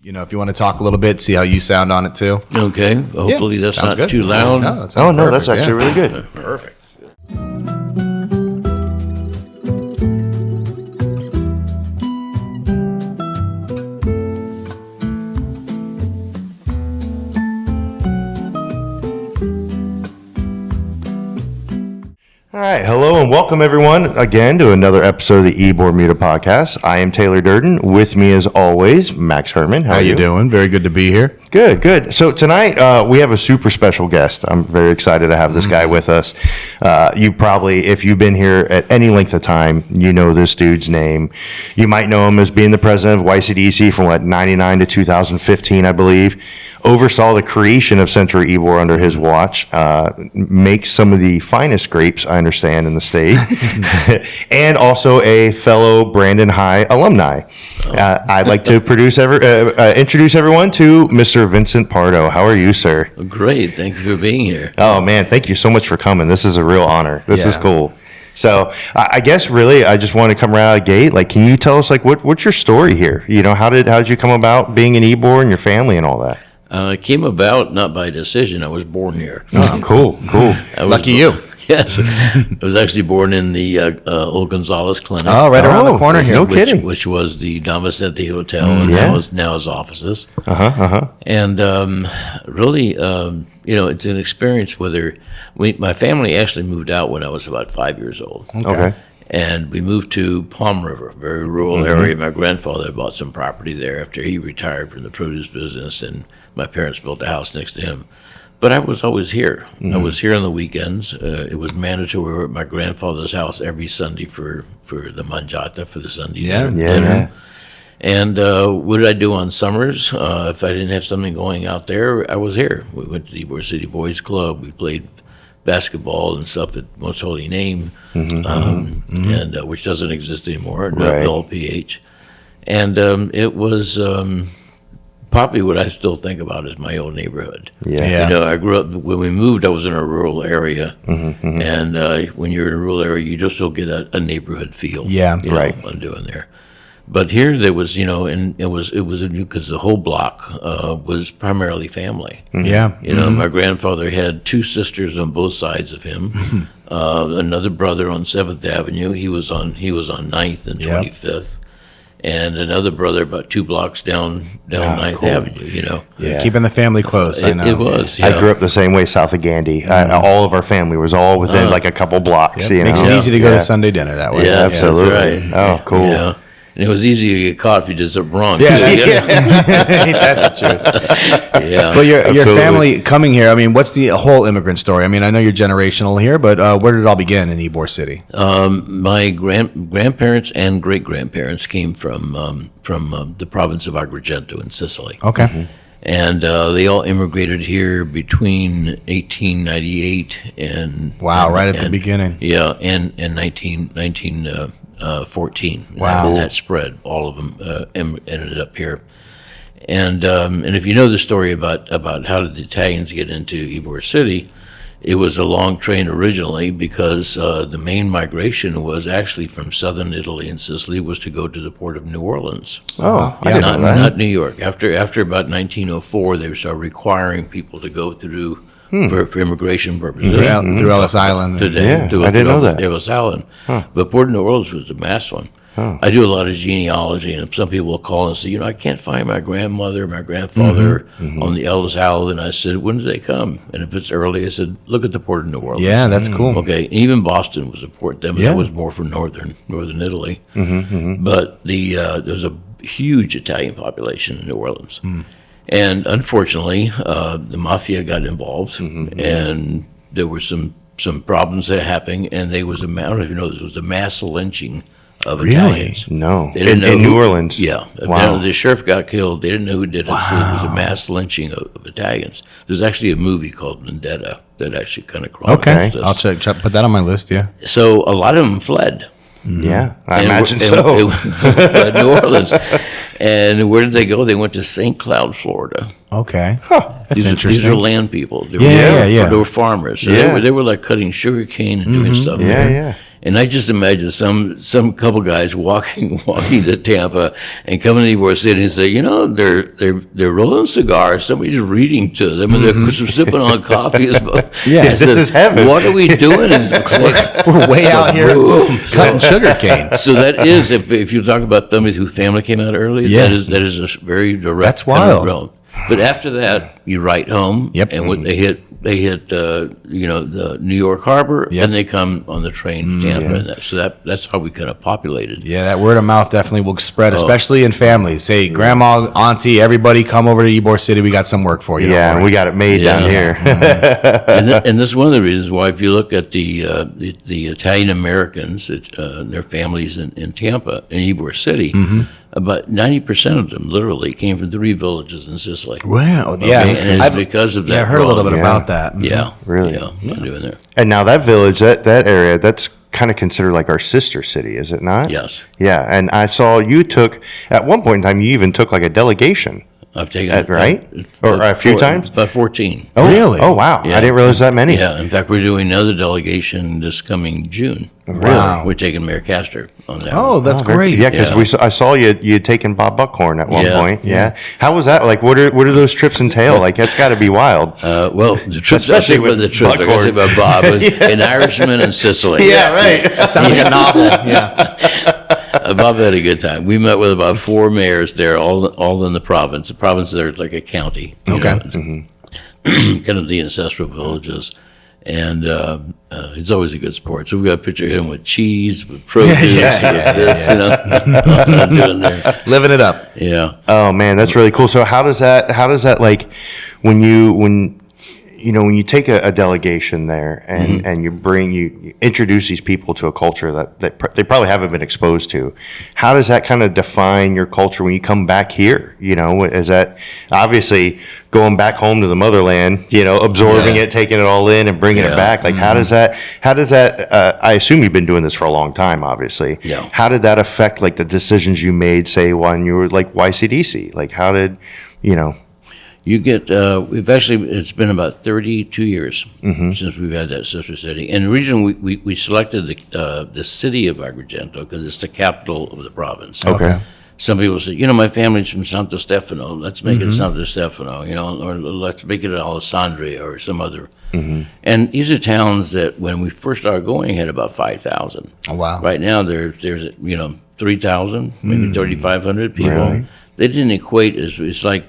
If you want to talk a little bit, see how you sound on it too. Okay. Hopefully that's sounds not good. too loud. No, that sounds perfect, that's actually really good. Perfect. All right, hello and welcome everyone again to another episode of the Ybor City Podcast. I am Taylor Durden. With me as always, Max Herman. How you doing? Very good to be here. Good. So tonight we have a super special guest. I'm very excited to have this guy with us. You probably, if you've been here at any length of time, you know this dude's name. You might know him as being the president of YCDC from 99 to 2015, I believe. Oversaw the creation of Century Ybor under his watch. Makes some of the finest grapes, I understand, in the state. And also a fellow Brandon High alumni. I'd like to introduce everyone to Mr. Vincent Pardo. How are you, sir? Great. Thank you for being here. Oh, man, thank you so much for coming. This is a real honor. This is cool. So I guess really I just want to come right out of the gate. Can you tell us what's your story here? How did you come about being an Ybor and your family and all that? It came about not by decision. I was born here. Oh, cool. Lucky you. Yes. I was actually born in the old Gonzalez Clinic. Oh, right around the corner here. No kidding. Which was the Don Vicente Hotel, and now is offices. And really, it's an experience whether my family actually moved out when I was about 5 years old. Okay. And we moved to Palm River, a very rural area. My grandfather bought some property there after he retired from the produce business, and my parents built a house next to him. But I was always here. I was here on the weekends. It was mandatory. We were at my grandfather's house every Sunday for the manjata, for the Sunday dinner. Yeah. And what did I do on summers? If I didn't have something going out there, I was here. We went to the Ybor City Boys Club. We played basketball and stuff at Most Holy Name, and which doesn't exist anymore, Right. no PH. And it was probably what I still think about is my old neighborhood. Yeah. I grew up, when we moved, I was in a rural area, and when you're in a rural area, you just don't get a neighborhood feel. Right. I'm doing there. But here there was, and it was because the whole block was primarily family. Yeah. My grandfather had two sisters on both sides of him. Another brother on 7th Avenue. He was on 9th and 25th. And another brother about 2 blocks down 9th Avenue, Yeah. Keeping the family close, I know. It was, I grew up the same way south of Gandy. All of our family was all within a couple blocks. Makes it easy to go to Sunday dinner that way. Yeah, Absolutely. Right. Oh, cool. Yeah. And it was easy to get caught if you did something wrong. Yeah, ain't that the truth? Yeah. Well, your family coming here, what's the whole immigrant story? I know you're generational here, but where did it all begin in Ybor City? My grandparents and great-grandparents came from the province of Agrigento in Sicily. Okay. And they all immigrated here between 1898 and... Wow, right at the beginning. Yeah, and 1914. Wow. And that spread. All of them ended up here. And if you know the story about how did the Italians get into Ybor City, it was a long train originally because the main migration was actually from southern Italy and Sicily was to go to the port of New Orleans. Oh, I didn't know that. Not New York. After about 1904, they started requiring people to go through for immigration purposes. Through Ellis Island. I didn't know that. Ellis Island. But Port of New Orleans was the mass one. I do a lot of genealogy, and some people will call and say, I can't find my grandmother, my grandfather on the Ellis Island. And I said, when did they come? And if it's early, I said, look at the Port of New Orleans. Yeah, that's cool. Okay, even Boston was a port. That was more for northern Italy. But there's a huge Italian population in New Orleans. And unfortunately, the mafia got involved, and there were some problems that happened, and I don't know if you know this, was a mass lynching of Italians. No. They didn't know in New Orleans? Yeah. Wow. The sheriff got killed. They didn't know who did it. Wow. So it was a mass lynching of Italians. There's actually a movie called Vendetta that actually kind of chronicles this. I'll check, put that on my list, yeah. So a lot of them fled. Yeah, I imagine so. New Orleans. And where did they go? They went to St. Cloud, Florida. Okay. That's interesting. These are land people. They were farmers. So they were like cutting sugar cane and doing stuff there. Yeah. And I just imagine some couple guys walking to Tampa and coming to Ybor City and say, you know, they're rolling cigars. Somebody's reading to them, and they're sipping on coffee. Yeah, this is heaven. What are we doing? And it's like, We're way out here cutting sugar cane. so that is, if you talk about somebody whose family came out early, Yeah. that is a very direct. That's kind of wild. road. But after that, you write home. Yep. And when they hit you know, the New York Harbor, Yep. and they come on the train to Tampa. And so that's how we kind of populated. Yeah, that word of mouth definitely will spread, especially in families. Say, grandma, auntie, everybody come over to Ybor City. We got some work for you. Don't Yeah, worry. and we got it made down here. And this is one of the reasons why, if you look at the Italian Americans, their families in Tampa, in Ybor City, about 90% of them literally came from 3 villages in Sicily. Wow. Yeah. Okay, and it's because of that. Yeah, I heard a little bit growing. about that. Mhm. Yeah, Really? Yeah, not doing there. And now that village, that area, that's kind of considered like our sister city, is it not? Yes, Yeah, and I saw you took, at one point in time, you even took like a delegation. I've taken Right? Or a few times? About 14. Oh, really? Oh, wow. Yeah. I didn't realize that many. Yeah, in fact, we're doing another delegation this coming June. Wow. We're taking Mayor Castor on that. Oh, one. that's great. Yeah, because Yeah. I saw you had taken Bob Buckhorn at one Yeah, point. Yeah. How was that? Like, what do those trips entail? Like, that's got to be wild. Well, the trip, Especially I think with with the trip, I got to Buckhorn. think about Bob, was an Irishman in Sicily. right. That sounds like a novel. Yeah. Bob had a good time. We met with about 4 mayors there, all in the province. The province there is like a county. You Okay. know, it's kind of the ancestral villages. And it's always a good sport. So we've got a picture of him with cheese, with produce, with this, you know, doing there. Living it up. Yeah. Oh man, that's really cool. So how does that like when you take a delegation there and you introduce these people to a culture that they probably haven't been exposed to, how does that kind of define your culture when you come back here? You know, is that obviously going back home to the motherland, you know, absorbing Yeah. it, taking it all in and bringing it Yeah. back? Like how does that I assume you've been doing this for a long time, obviously. Yeah. How did that affect like the decisions you made, say, when you were like YCDC? Like how did, you know, You get, it's been about 32 years since we've had that sister city. And the reason we selected the city of Agrigento, because it's the capital of the province. Okay. Some people say, you know, my family's from Santo Stefano. Let's make it Santo Stefano, you know, or let's make it Alessandria or some other. And these are towns that, when we first started going, had about 5,000. Oh, wow. Right now, there's 3,000, maybe 3,500 people. Really? They didn't equate as it's like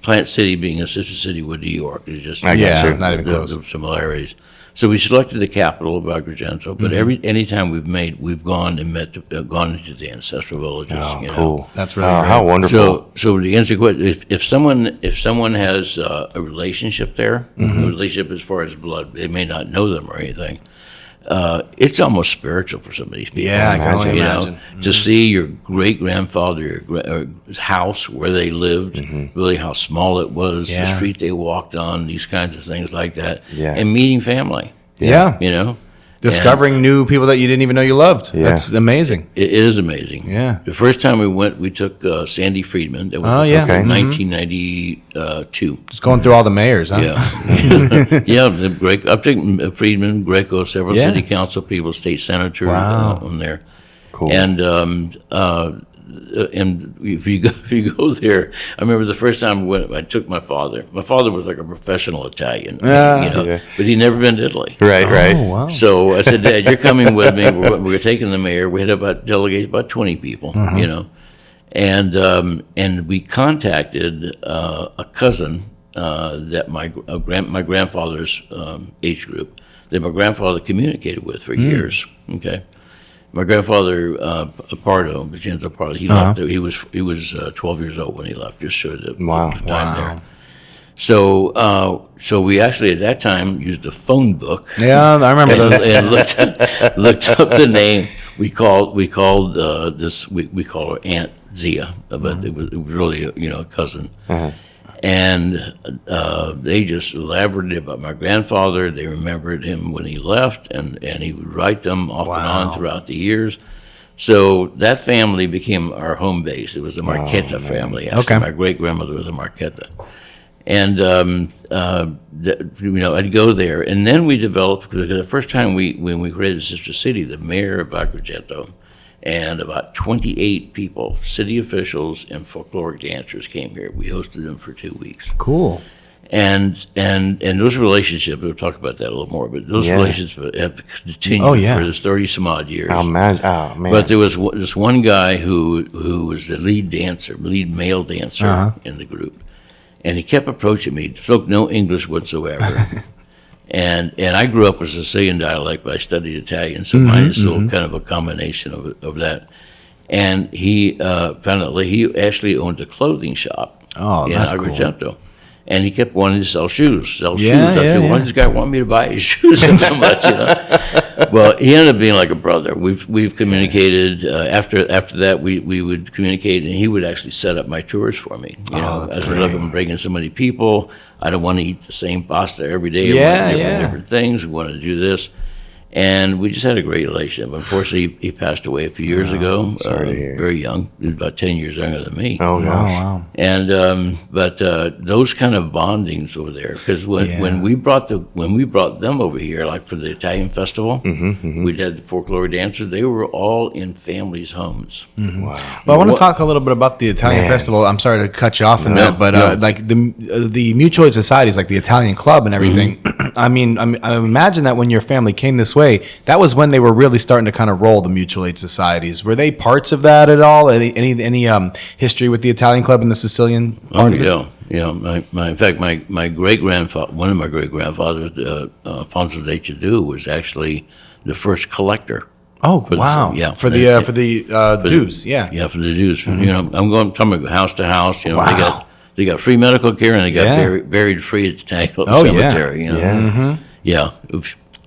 Plant City being a sister city with New York. It's just I get you. Not even the close. similarities. So we selected the capital of Agrigento, but anytime we've gone and gone into the ancestral villages. Oh, you know. cool. That's really How great. wonderful. So the answer to your question, if someone has a relationship there, a relationship as far as blood, they may not know them or anything. It's almost spiritual for some of these people. Yeah, I can only You imagine. know, to see your great grandfather, house where they lived, really how small it was, the Yeah. street they walked on, these kinds of things like that, Yeah. and meeting family. Yeah. You know, Discovering new people that you didn't even know you loved. Yeah. That's amazing. it is amazing. Yeah. The first time we went, we took Sandy Friedman. That was Oh, yeah. Okay. 1992. Just going through all the mayors, huh? Yeah, yeah. The I think Friedman, Greco, several Yeah. city council people, state senator Wow. on there. Cool. And if you go there, I remember the first time I took my father. My father was like a professional Italian, Yeah. but he'd never been to Italy. Right, right. Oh, wow. So I said, Dad, you're coming with me. We're taking the mayor. We had about delegates, about 20 people, you know, and we contacted a cousin that my grandfather's age group that my grandfather communicated with for years. Okay, my grandfather Pardo, Vincenzo Pardo, he left. He was 12 years old when he left. Just showed the Wow. time there. So we actually at that time used a phone book. Yeah, I remember those. And looked up the name. We called this. We call her Aunt Zia, but it was really a cousin. And they just elaborated about my grandfather. They remembered him when he left, and he would write them off and on throughout the years. So that family became our home base. It was the Marchetta family. Actually. Okay. My great grandmother was a Marchetta. And I'd go there, and then we developed, because the first time when we created Sister City, the mayor of Agrigento and about 28 people, city officials and folkloric dancers came here. We hosted them for 2 weeks. Cool. And those relationships, we'll talk about that a little more, but those relationships have continued for this 30 some odd years. Oh, man. But there was this one guy who was the lead male dancer in the group. And he kept approaching me, spoke no English whatsoever. and I grew up with Sicilian dialect, but I studied Italian, so mine is still kind of a combination of that. And he found out that he actually owned a clothing shop in Agrigento. Cool. And he kept wanting to sell shoes. I said, why does this guy want me to buy his shoes so much? Well, he ended up being like a brother. We've communicated. After that, we would communicate, and he would actually set up my tours for me. That's as great. look, I'm bringing so many people. I don't want to eat the same pasta every day. Yeah, I want different things. We want to do this. And we just had a great relationship. Unfortunately, he passed away a few years ago. Sorry to hear. Very young. He was about 10 years younger than me. Oh, gosh. Wow. And but those kind of bondings over there, because when we brought them over here, like for the Italian festival, we had the folklore dancers. They were all in families' homes. Wow. Well, I want to talk a little bit about the Italian festival. I'm sorry to cut you off in that, but like the mutual aid societies, like the Italian club and everything. I mean, I imagine that when your family came this way, that was when they were really starting to kind of roll the mutual aid societies. Were they parts of that at all? Any history with the Italian club and the Sicilian part of it? In fact, my great grandfather, one of my great grandfathers, Alfonso de Chadu, was actually the first collector. Oh, for wow! For the dues, yeah, for the dues. I'm talking house to house. They got free medical care, and they got buried free at the Tank Club Cemetery.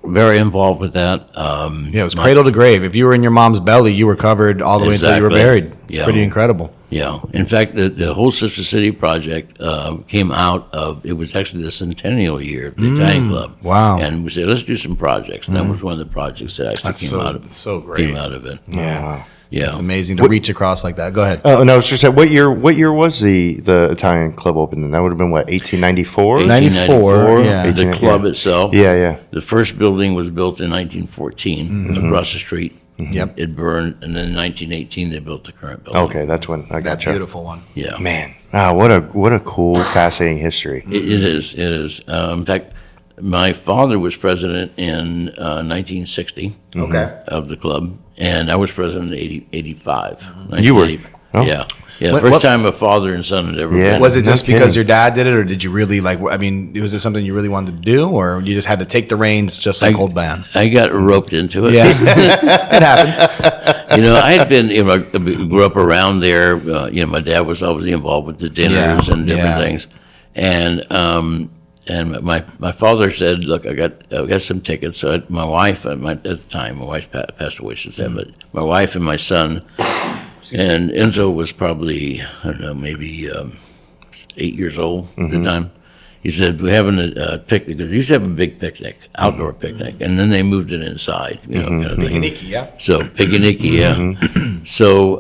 Very involved with that. It was cradle to grave. If you were in your mom's belly, you were covered all the way until you were buried. It's pretty incredible. Yeah. In fact, the whole Sister City project came out of, it was actually the centennial year of the Italian Club. Wow. And we said, let's do some projects. And that was one of the projects that actually came out of it. Yeah. Yeah. It's amazing to reach across like that. Go ahead. Oh, no, it's just that what year was the Italian club opening? That would have been what, 1894? 94, yeah. The club itself. Yeah. The first building was built in 1914 across the street. Yep. It burned, and then in 1918 they built the current building. Okay, that's when I got That you. beautiful one. Yeah. Man, what a cool, fascinating history. It is. In fact, my father was president in 1960 of the club, and I was president in 85. You were? 1980. Oh. Yeah. First time a father and son had ever been. Was it just No because kidding. your dad did it, or did you really was it something you really wanted to do, or you just had to take the reins just like old man? I got roped into it. Yeah, it happens. I had been, grew up around there. My dad was obviously involved with the dinners and different things. And my father said, "Look, I got some tickets." So my wife, at the time, my wife passed away since then, but my wife and my son, and Enzo was probably, I don't know, maybe 8 years old at the time. He said, "We're having a picnic." Because he used to have a big picnic, outdoor picnic, and then they moved it inside, kind of thing. Picnicky, yeah. So picnicky, yeah. So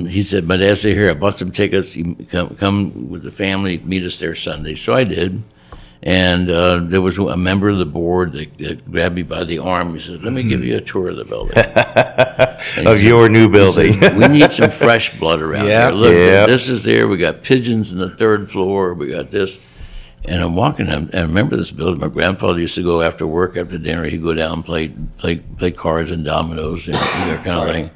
he said, "My dad said, here, I bought some tickets. You come with the family, meet us there Sunday." So I did. And there was a member of the board that grabbed me by the arm. He said, "Let me give you a tour of the building." Of your new building. "We need some fresh blood around Yeah. here. Look, Yep. this is there. We got pigeons in the third floor. We got this." And I'm walking. I remember this building. My grandfather used to go after work, after dinner. He'd go down and play cards and dominoes and that kind of thing.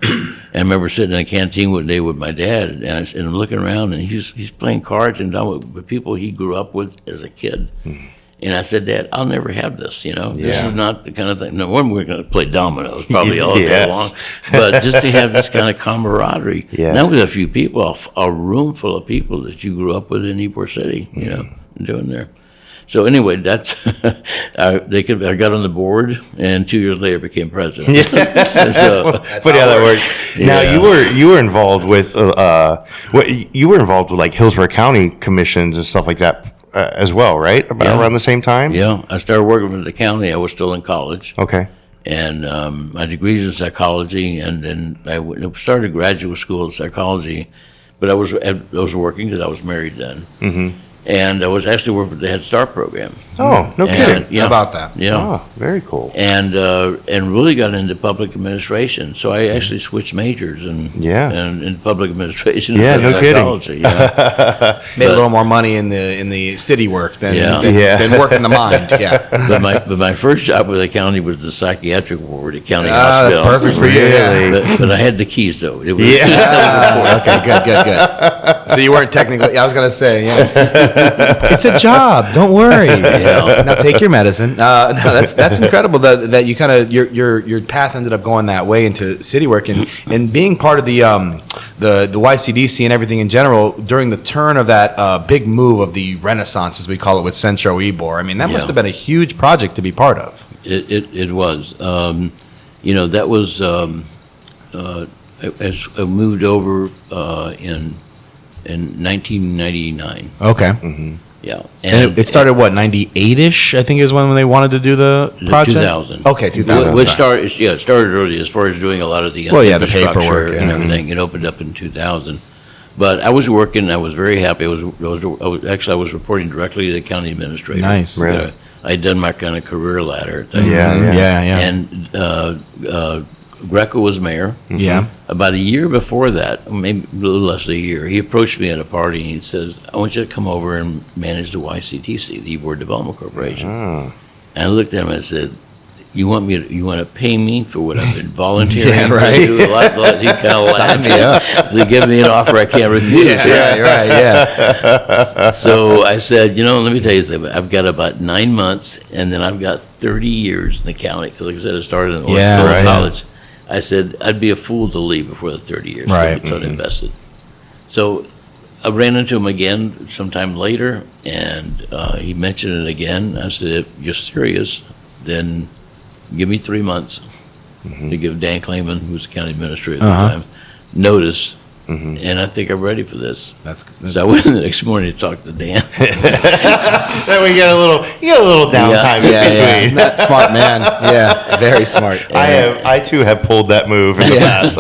And I remember sitting in a canteen one day with my dad, and I'm looking around, and he's playing cards and dominoes with people he grew up with as a kid. And I said, "Dad, I'll never have this. This is not the kind of thing. No, we're going to play dominoes probably all day Yes. long, but just to have this kind of camaraderie. Yeah. Not with a few people, a room full of people that you grew up with in Ybor City. Doing there." So anyway, that's I got on the board, and 2 years later became president. So, Funny how that works. Now Yeah. you were involved with like Hillsborough County commissions and stuff like that as well, right? Around the same time. yeah, I started working with the county. I was still in college, Okay. and my degree's in psychology, and then I started graduate school in psychology, but I was working because I was married then. And I was actually working for the Head Start program. Oh, no kidding. Yeah. How about that? Yeah. Oh, very cool. And really got into public administration. So I actually switched majors and in public administration. Yeah, and no kidding. psychology. Yeah. Made a little more money in the city work than working the mind. Yeah. But my first job with the county was the psychiatric ward at county That's hospital. perfect for you. Yeah. But I had the keys though. It was, Okay, good. So you weren't technically. I was gonna say, it's a job. Don't worry. Now take your medicine. No, that's incredible that you kind of your path ended up going that way into city work and being part of the YCDC and everything in general during the turn of that big move of the Renaissance, as we call it, with Centro Ybor. I mean, that must have been a huge project to be part of. It was. That was. As I moved over in 1999. Okay. Mm-hmm. Yeah, and it started what 98ish? I think is when they wanted to do the project. 2000. Okay, 2000. It started early as far as doing a lot of the the infrastructure paperwork and everything. It opened up in 2000. But I was working. I was very happy. I was reporting directly to the county administrator. Nice. Really? I had done my kind of career ladder thing. Yeah. And Greco was mayor. Yeah. About a year before that, maybe a little less than a year, he approached me at a party and he says, "I want you to come over and manage the YCTC, the Ybor Development Corporation." And I looked at him and I said, "You want to pay me for what I've been volunteering Yeah, right. to do?" He kind of laughed. me up. So he gave me an offer I can't refuse. Yeah, right. Yeah. So I said, let me tell you something. I've got about 9 months, and then I've got 30 years in the county. Because like I said, I started in college. I said, I'd be a fool to leave before the 30 years. Right. I'd be totally invested. So I ran into him again sometime later, and he mentioned it again. I said, if you're serious, then give me 3 months to give Dan Clayman, who's the county administrator at the time, notice. And I think I'm ready for this. So I went in the next morning to talk to Dan. Then we get a little downtime in between. That smart man. Yeah, very smart. I too have pulled that move in the past.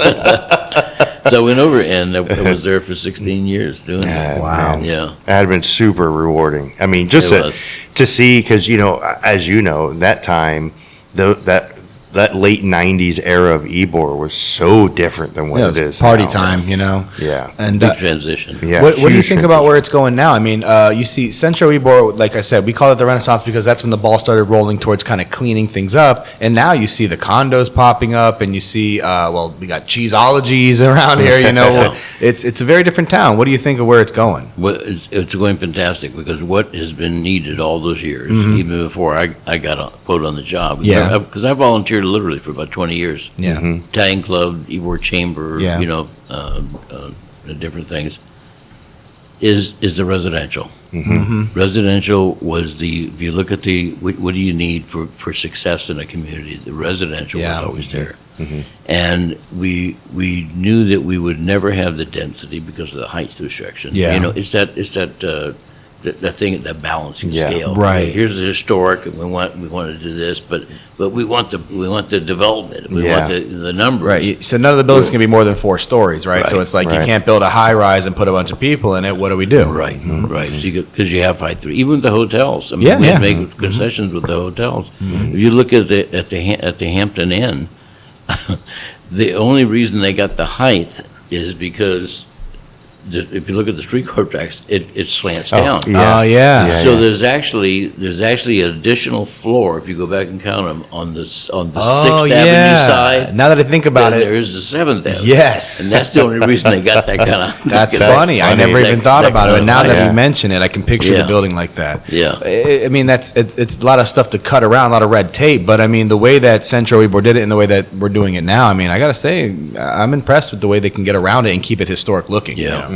So I went over and I was there for 16 years doing that. Wow. Yeah. That had been super rewarding. I mean, just to see, because, as you know, that time, that late 90s era of Ybor was so different than what it is party now. time, Yeah. And Big transition. Yeah. what do you huge think about where it's going now? I mean, you see Centro Ybor, like I said, we call it the Renaissance because that's when the ball started rolling towards kind of cleaning things up. And now you see the condos popping up, and you see, we got cheeseologies around here. It's a very different town. What do you think of where it's going? Well, it's going fantastic because what has been needed all those years, even before I got a quote on the job. Yeah. Because I volunteered literally for about 20 years. Yeah. Italian Club, Ybor Chamber, Yeah. different things, is the residential. Residential was if you look at what do you need for success in a community, the residential was always there. And we knew that we would never have the density because of the height restriction. Yeah. It's that thing, that balancing scale. Right. Here's the historic, and we want to do this, but we want the development. We want the numbers. Right. So none of the buildings can be more than 4 stories, right? So Right. it's like you Right. can't build a high rise and put a bunch of people in it. What do we do? Right. Right. Because you have high three, even with the hotels. I mean, Yeah, we yeah. make concessions with the hotels. If you look at the Hampton Inn, the only reason they got the height is because if you look at the streetcar tracks, it slants down. Yeah. Oh, yeah. Yeah. So there's actually an additional floor if you go back and count them on the 6th Avenue side. Now that I think about then it, there is the 7th Avenue. yes. And that's the only reason they got that kind of. That's funny. I never even thought about it. But now that Yeah. you mention it, I can picture the Yeah. building like that. Yeah. I mean, it's a lot of stuff to cut around, a lot of red tape. But I mean, the way that Centro Ybor did it and the way that we're doing it now, I mean, I got to say, I'm impressed with the way they can get around it and keep it historic looking. Yeah.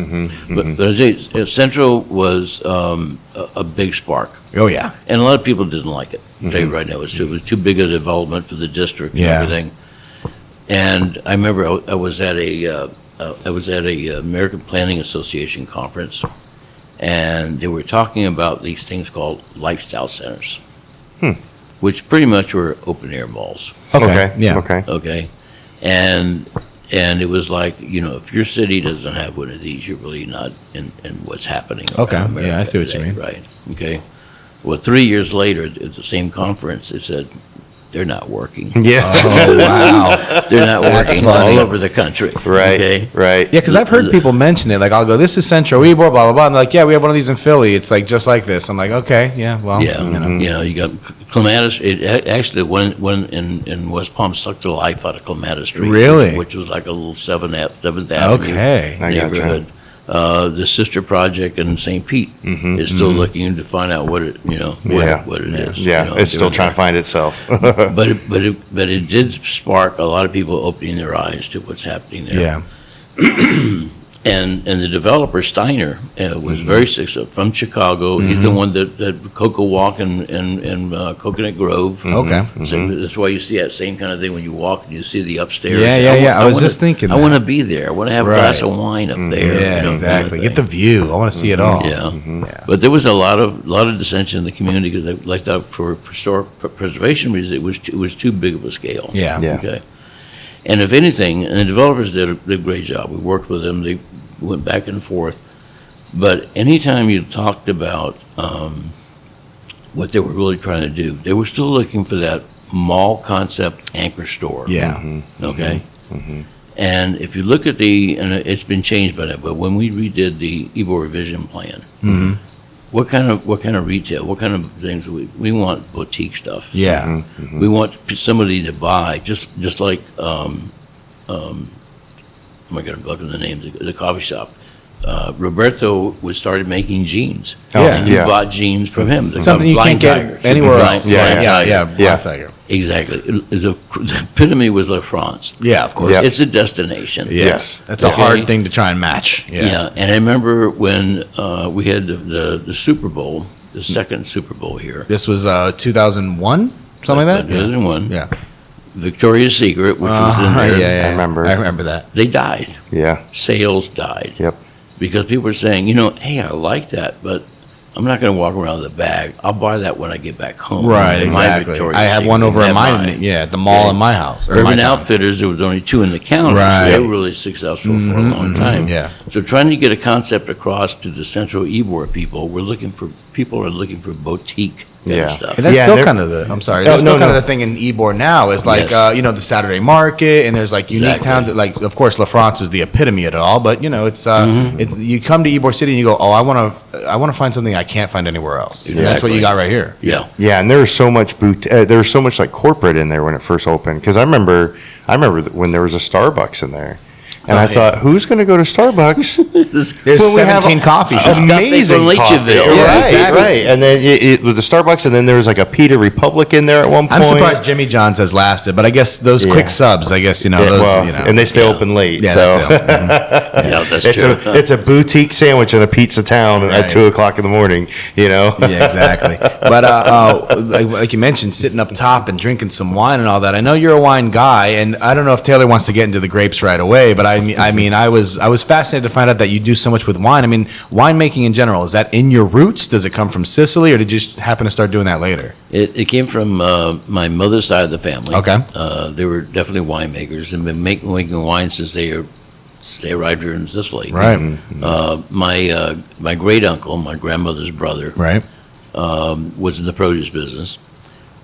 But I tell you, Central was a big spark. Oh, yeah. And a lot of people didn't like it. I'll tell you right now, it was too big a development for the district and Yeah. everything. And I remember I was at a American Planning Association conference, and they were talking about these things called lifestyle centers, which pretty much were open air malls. Okay. Yeah. Okay. Okay, and And it was like, if your city doesn't have one of these, you're really not in what's happening. Okay. around America Yeah, I see what you today, mean. Right. Okay. Well, 3 years later, at the same conference, they said they're not working. Yeah. Oh, wow. They're not That's working funny. all over the country. Right. Okay. Right. Yeah, because I've heard people mention it. Like, I'll go, this is Central Ybor, blah, blah, blah. And they're like, yeah, we have one of these in Philly. It's like just like this. I'm like, okay, yeah, well. Yeah, you got clematis. It actually one in West Palm sucked the life out of Clematis Street. Really? Which was like a little Seventh Avenue Okay. I gotcha. neighborhood. The sister project in St. Pete is still looking to find out what it what it is. Yeah. It's still trying to find itself. But it did spark a lot of people opening their eyes to what's happening there. Yeah. And the developer Steiner was very successful from Chicago. He's the one that Cocoa Walk and Coconut Grove. Okay. So that's why you see that same kind of thing when you walk and you see the upstairs. Yeah. I was just thinking I that. want to be there. I want to have a glass of wine up there. Yeah, exactly. Get the view. I want to see it all. Yeah. But there was a lot of dissension in the community because they like that for historic preservation reasons. It was too big of a scale. Yeah. Yeah. Okay. And if anything, and the developers did a great job. We worked with them. They went back and forth. But anytime you talked about what they were really trying to do, they were still looking for that mall concept anchor store. Yeah. Okay. And if you look at and it's been changed by that, but when we redid the Ybor Vision Plan, what kind of retail, what kind of things we want boutique stuff. Yeah. We want somebody to buy, just like, oh my God, I'm blanking the names, the coffee shop. Roberto started making jeans. Yeah. And you bought jeans from him. They're Something you called can't Blind get Tiger. anywhere Blind- else. Blind Tiger. Yeah. Blind Tiger. Exactly. The epitome was La France. Yeah, of course. Yeah. It's a destination. Yes. That's a Okay. hard thing to try and match. Yeah, and I remember when we had the Super Bowl, the second Super Bowl here. This was 2001, something like that? 2001. Yeah. Victoria's Secret, which was in there. I remember. I remember that. They died. Yeah. Sales died. Yep. Because people were saying, hey, I like that, but I'm not going to walk around with a bag. I'll buy that when I get back home. Right, My exactly. Victoria's I have Secret. one over They in have mine. mine. Yeah, at the mall in my house. Or my Urban town. Outfitters, there was only 2 in the counter. Right. So they were really successful for a long time. yeah. So trying to get a concept across to the Central Ybor people, people are looking for boutique kind Yeah. of stuff. And that's Yeah, still they're- kind of the, I'm sorry, No, that's still no, kind no. of the thing in Ybor now is like, Yes. the Saturday market and there's like unique Exactly. towns that like, of course, La France is the epitome of it all, but it's you come to Ybor City and you go, oh, I want to find something I can't find anywhere else. And that's what you Exactly. got right here. Yeah. Yeah, and there was so much there was so much like corporate in there when it first opened. Because I remember when there was a Starbucks in there, and I thought, who's going to go to Starbucks? There's When we have 17 coffee shops. Amazing from coffee. Leitchville. Yeah, Right, exactly. right. And then with the Starbucks, and then there was like a Peter Republic in there at one point. I'm surprised Jimmy John's has lasted, but I guess those quick subs, I guess, Yeah, those, well, and they stay Yeah. open late. yeah, so. that's it. Mhm. Yeah, that's It's true. it's a boutique sandwich in a pizza town Right. at 2:00 in the morning. Yeah, exactly. But like you mentioned, sitting up top and drinking some wine and all that. I know you're a wine guy, and I don't know if Taylor wants to get into the grapes right away. But I was fascinated to find out that you do so much with wine. I mean, winemaking in general, is that in your roots? Does it come from Sicily, or did you just happen to start doing that later? It came from my mother's side of the family. Okay. They were definitely winemakers and been making wine since they arrived here in Sicily. Right. My great uncle, my grandmother's brother, Right. was in the produce business,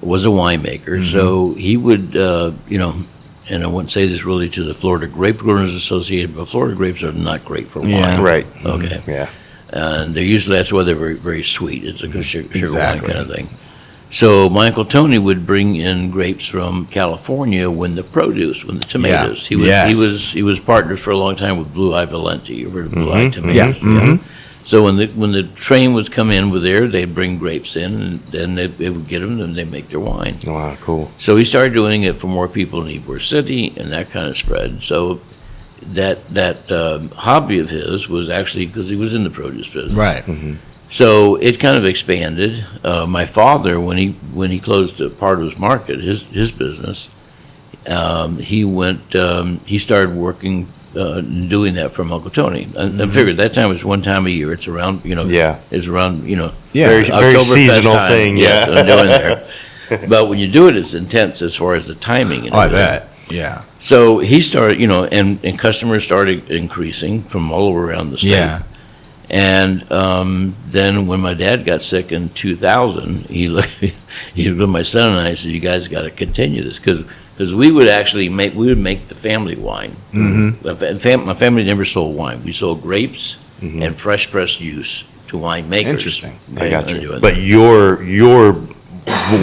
was a winemaker. Mm-hmm. So he would, and I wouldn't say this really to the Florida Grape Growers Association, but Florida grapes are not great for wine. Yeah. Right. Okay. Yeah. And they're usually, that's why they're very, very sweet. It's a good sugar Exactly. wine kind of thing. So my Uncle Tony would bring in grapes from California when the tomatoes. Yeah. He was partners for a long time with Blue Eye Valenti. You heard of Blue Eye tomatoes? Yeah. Mm-hmm. So when the train would come in with there, they'd bring grapes in, and then they would get them, and they'd make their wine. Wow, cool. So he started doing it for more people in Ybor City, and that kind of spread. So that hobby of his was actually because he was in the produce business. Right. So it kind of expanded. My father, when he closed Pardo's Market, his business, he started working doing that from Uncle Tony. I figured that time was one time a year. It's around Yeah. It's around Yeah. Very Oktoberfest seasonal time. thing, Yes, yeah. I'm doing there. But when you do it, it's intense as far as the timing and Oh, I everything. bet. Yeah. So he started, and customers started increasing from all over around the state. Yeah. And then when my dad got sick in 2000, he looked at my son and I said, "You guys got to continue this because we would actually make the family wine. Mm-hmm. My family never sold wine. We sold grapes and fresh pressed juice to winemakers. Interesting. I got you. But your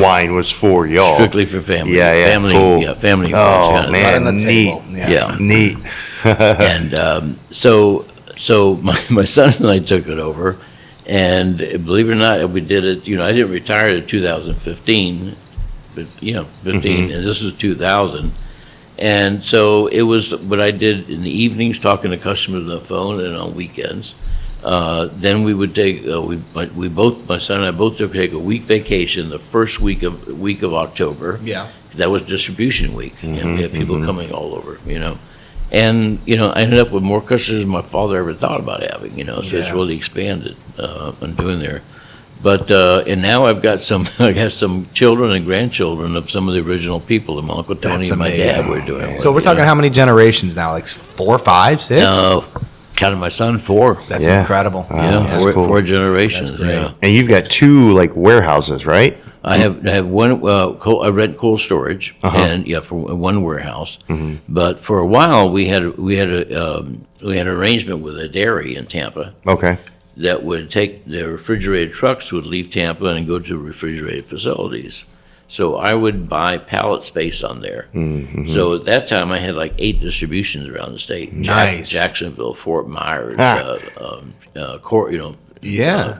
wine was for y'all. Strictly for family. Yeah, family. cool. Yeah, family. Oh man, on the neat. table. Yeah. Neat. And so my son and I took it over, and believe it or not, we did it. I didn't retire in 2015, but 15, and this was 2000. And so it was what I did in the evenings, talking to customers on the phone and on weekends. Then we would take my son and I both took a week vacation the first week of October. Yeah. That was distribution week, and we had people coming all over, And, I ended up with more customers than my father ever thought about having, so it's really expanded on doing there. But, and now I got some children and grandchildren of some of the original people. My Uncle Tony That's and my amazing. dad were doing it. So we're talking how many generations now? Like 4, 5, 6? No, counted my son 4. That's Yeah. incredible. That's four, cool. 4 generations. That's great. Yeah. And you've got 2 like warehouses, right? I have one. I rent cold storage, and for one warehouse. But for a while, we had an arrangement with a dairy in Tampa Okay. that would take the refrigerated trucks would leave Tampa and go to refrigerated facilities. So I would buy pallet space on there. So at that time, I had like 8 distributions around the state. Nice. Jacksonville, Fort Myers,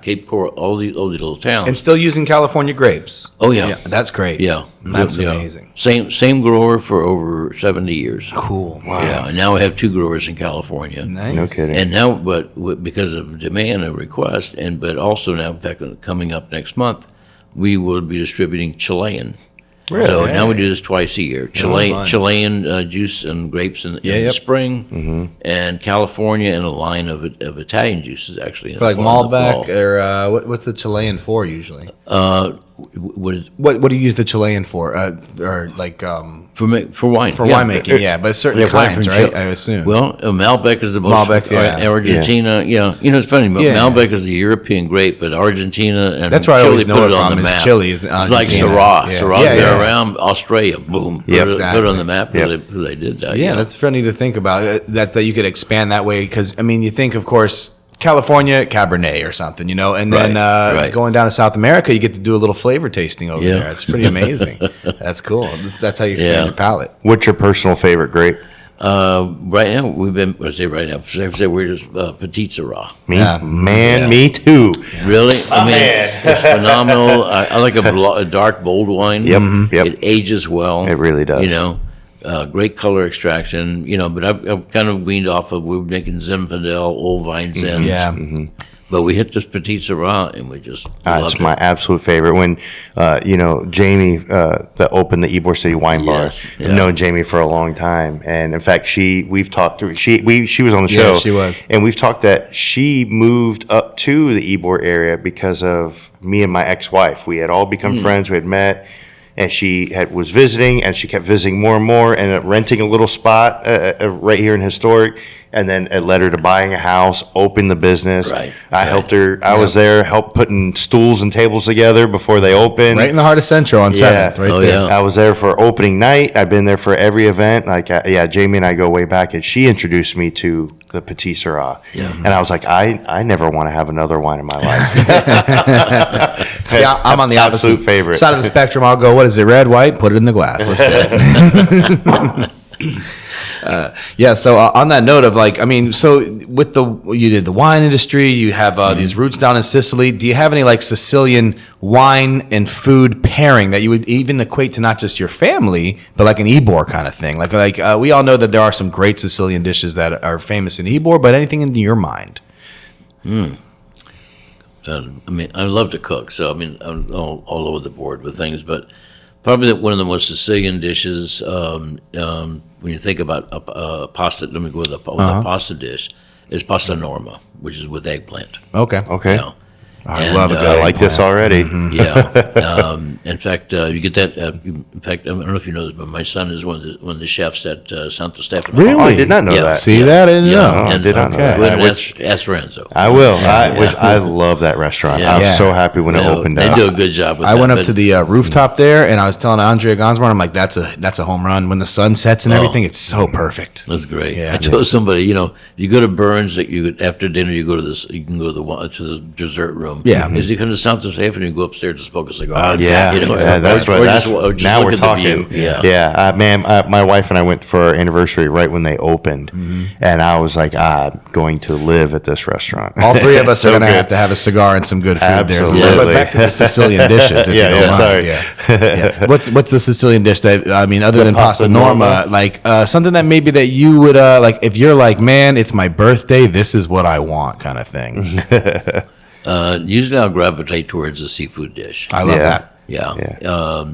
Cape Coral, all these little towns. And still using California grapes. Oh, yeah. That's great. Yeah, That's yeah. amazing. Same grower for over 70 years. Cool. Wow. Yeah, and now I have 2 growers in California. Nice. No kidding. And now, because of demand and request, but also now, in fact, coming up next month, we will be distributing Chilean. Really? So now we do this twice a year. fun. Chilean juice and grapes in the spring, and California and a line of Italian juices actually. In For like the fall. Malbec or what's the Chilean for usually? What is What do you use the Chilean for? Or like for wine? for winemaking? Yeah, but certain wine kinds, from right? Chile. I assume. Well, Malbec is the most. Malbec, yeah. Argentina, it's funny. Yeah. Malbec is the European grape, but Argentina and That's where I Chile always know put it it on from the is map. Chile is It's like Argentina. Syrah. Yeah. Syrah's Yeah, been yeah. around Australia. Boom. Yep. Put Exactly. it on the map. Yep. They did that. Yeah, that's funny to think about that you could expand that way because you think of course California Cabernet or something, and then Right. going down to South America, you get to do a little flavor tasting over Yeah. there. It's pretty amazing. That's cool. That's how you expand Yeah. your palate. What's your personal favorite grape? Right now we've been. I say right now. We're just Petite Syrah. Me, Yeah. me too. Really? It's phenomenal. I like a dark, bold wine. Yep. It ages well. It really does. Great color extraction. But I've kind of weaned off of. We were making Zinfandel, Old Vine Zins. Yeah. But we hit this Petite Syrah and we just loved It's it. my absolute favorite. When, Jamie that opened the Ybor City Wine Yes, Bar, yeah. I've known Jamie for a long time, and in fact, we've talked to she was on the Yeah, show. she was. And we've talked that she moved up to the Ybor area because of me and my ex-wife. We had all become friends. We had met. And she was visiting, and she kept visiting more and more, and renting a little spot right here in Historic. And then it led her to buying a house, open the business. Right, I right. helped her. I was there, helped putting stools and tables together before they opened. Right in the heart of Central on Yeah. 7th, right Oh, there. yeah. I was there for opening night. I've been there for every event. Jamie and I go way back, and she introduced me to the Petit Syrah. Yeah. And I was like, I never want to have another wine in my life. See, I'm on the opposite Absolute favorite. side of the spectrum. I'll go, what is it, red, white? Put it in the glass. Let's do it. Yeah, so on that note of so with you did the wine industry, you have these roots down in Sicily. Do you have any Sicilian wine and food pairing that you would even equate to not just your family, but like an Ybor kind of thing? We all know that there are some great Sicilian dishes that are famous in Ybor, but anything in your mind? I love to cook, so I'm all over the board with things, but probably one of the most Sicilian dishes, when you think about pasta, let me go with a pasta dish, is pasta norma, which is with eggplant. Okay. Okay. I love a good I like this already. Yeah. In fact, you get that. In fact, I don't know if you know this, but my son is one of the chefs at Sam the Saxophone Man. Really? Oh, I did not know Yeah. that. See that? I didn't know. I did not know Go that. ahead and ask Renzo. I will. I love that restaurant. I was Yeah. so happy when it opened They up. do a good job with I that. went up but- to the rooftop there, and I was telling Andrea Gonsborn, I'm like, that's a home run. When the sun sets and everything, it's so perfect. That's great. Yeah. I told somebody, you go to Burns, that after dinner you go to this, you can go to the dessert room. Yeah. As you come to South Safe and you go upstairs to smoke a cigar. Yeah, that's what. Or That's or just now look we're at the talking. view. Yeah. yeah. Man, my wife and I went for our anniversary right when they opened, and I was like, I'm going to live at this restaurant. All three of us So are going to good. have to have a cigar and some good food Absolutely. there. But back to the Sicilian dishes, if Yeah, you don't yeah, mind. sorry. Yeah. What's the Sicilian dish that, other than pasta pasta norma, like something that maybe that you would, like, if you're like, man, it's my birthday, this is what I want kind of thing. Usually I'll gravitate towards a seafood dish. I love Yeah. that. Yeah. Yeah.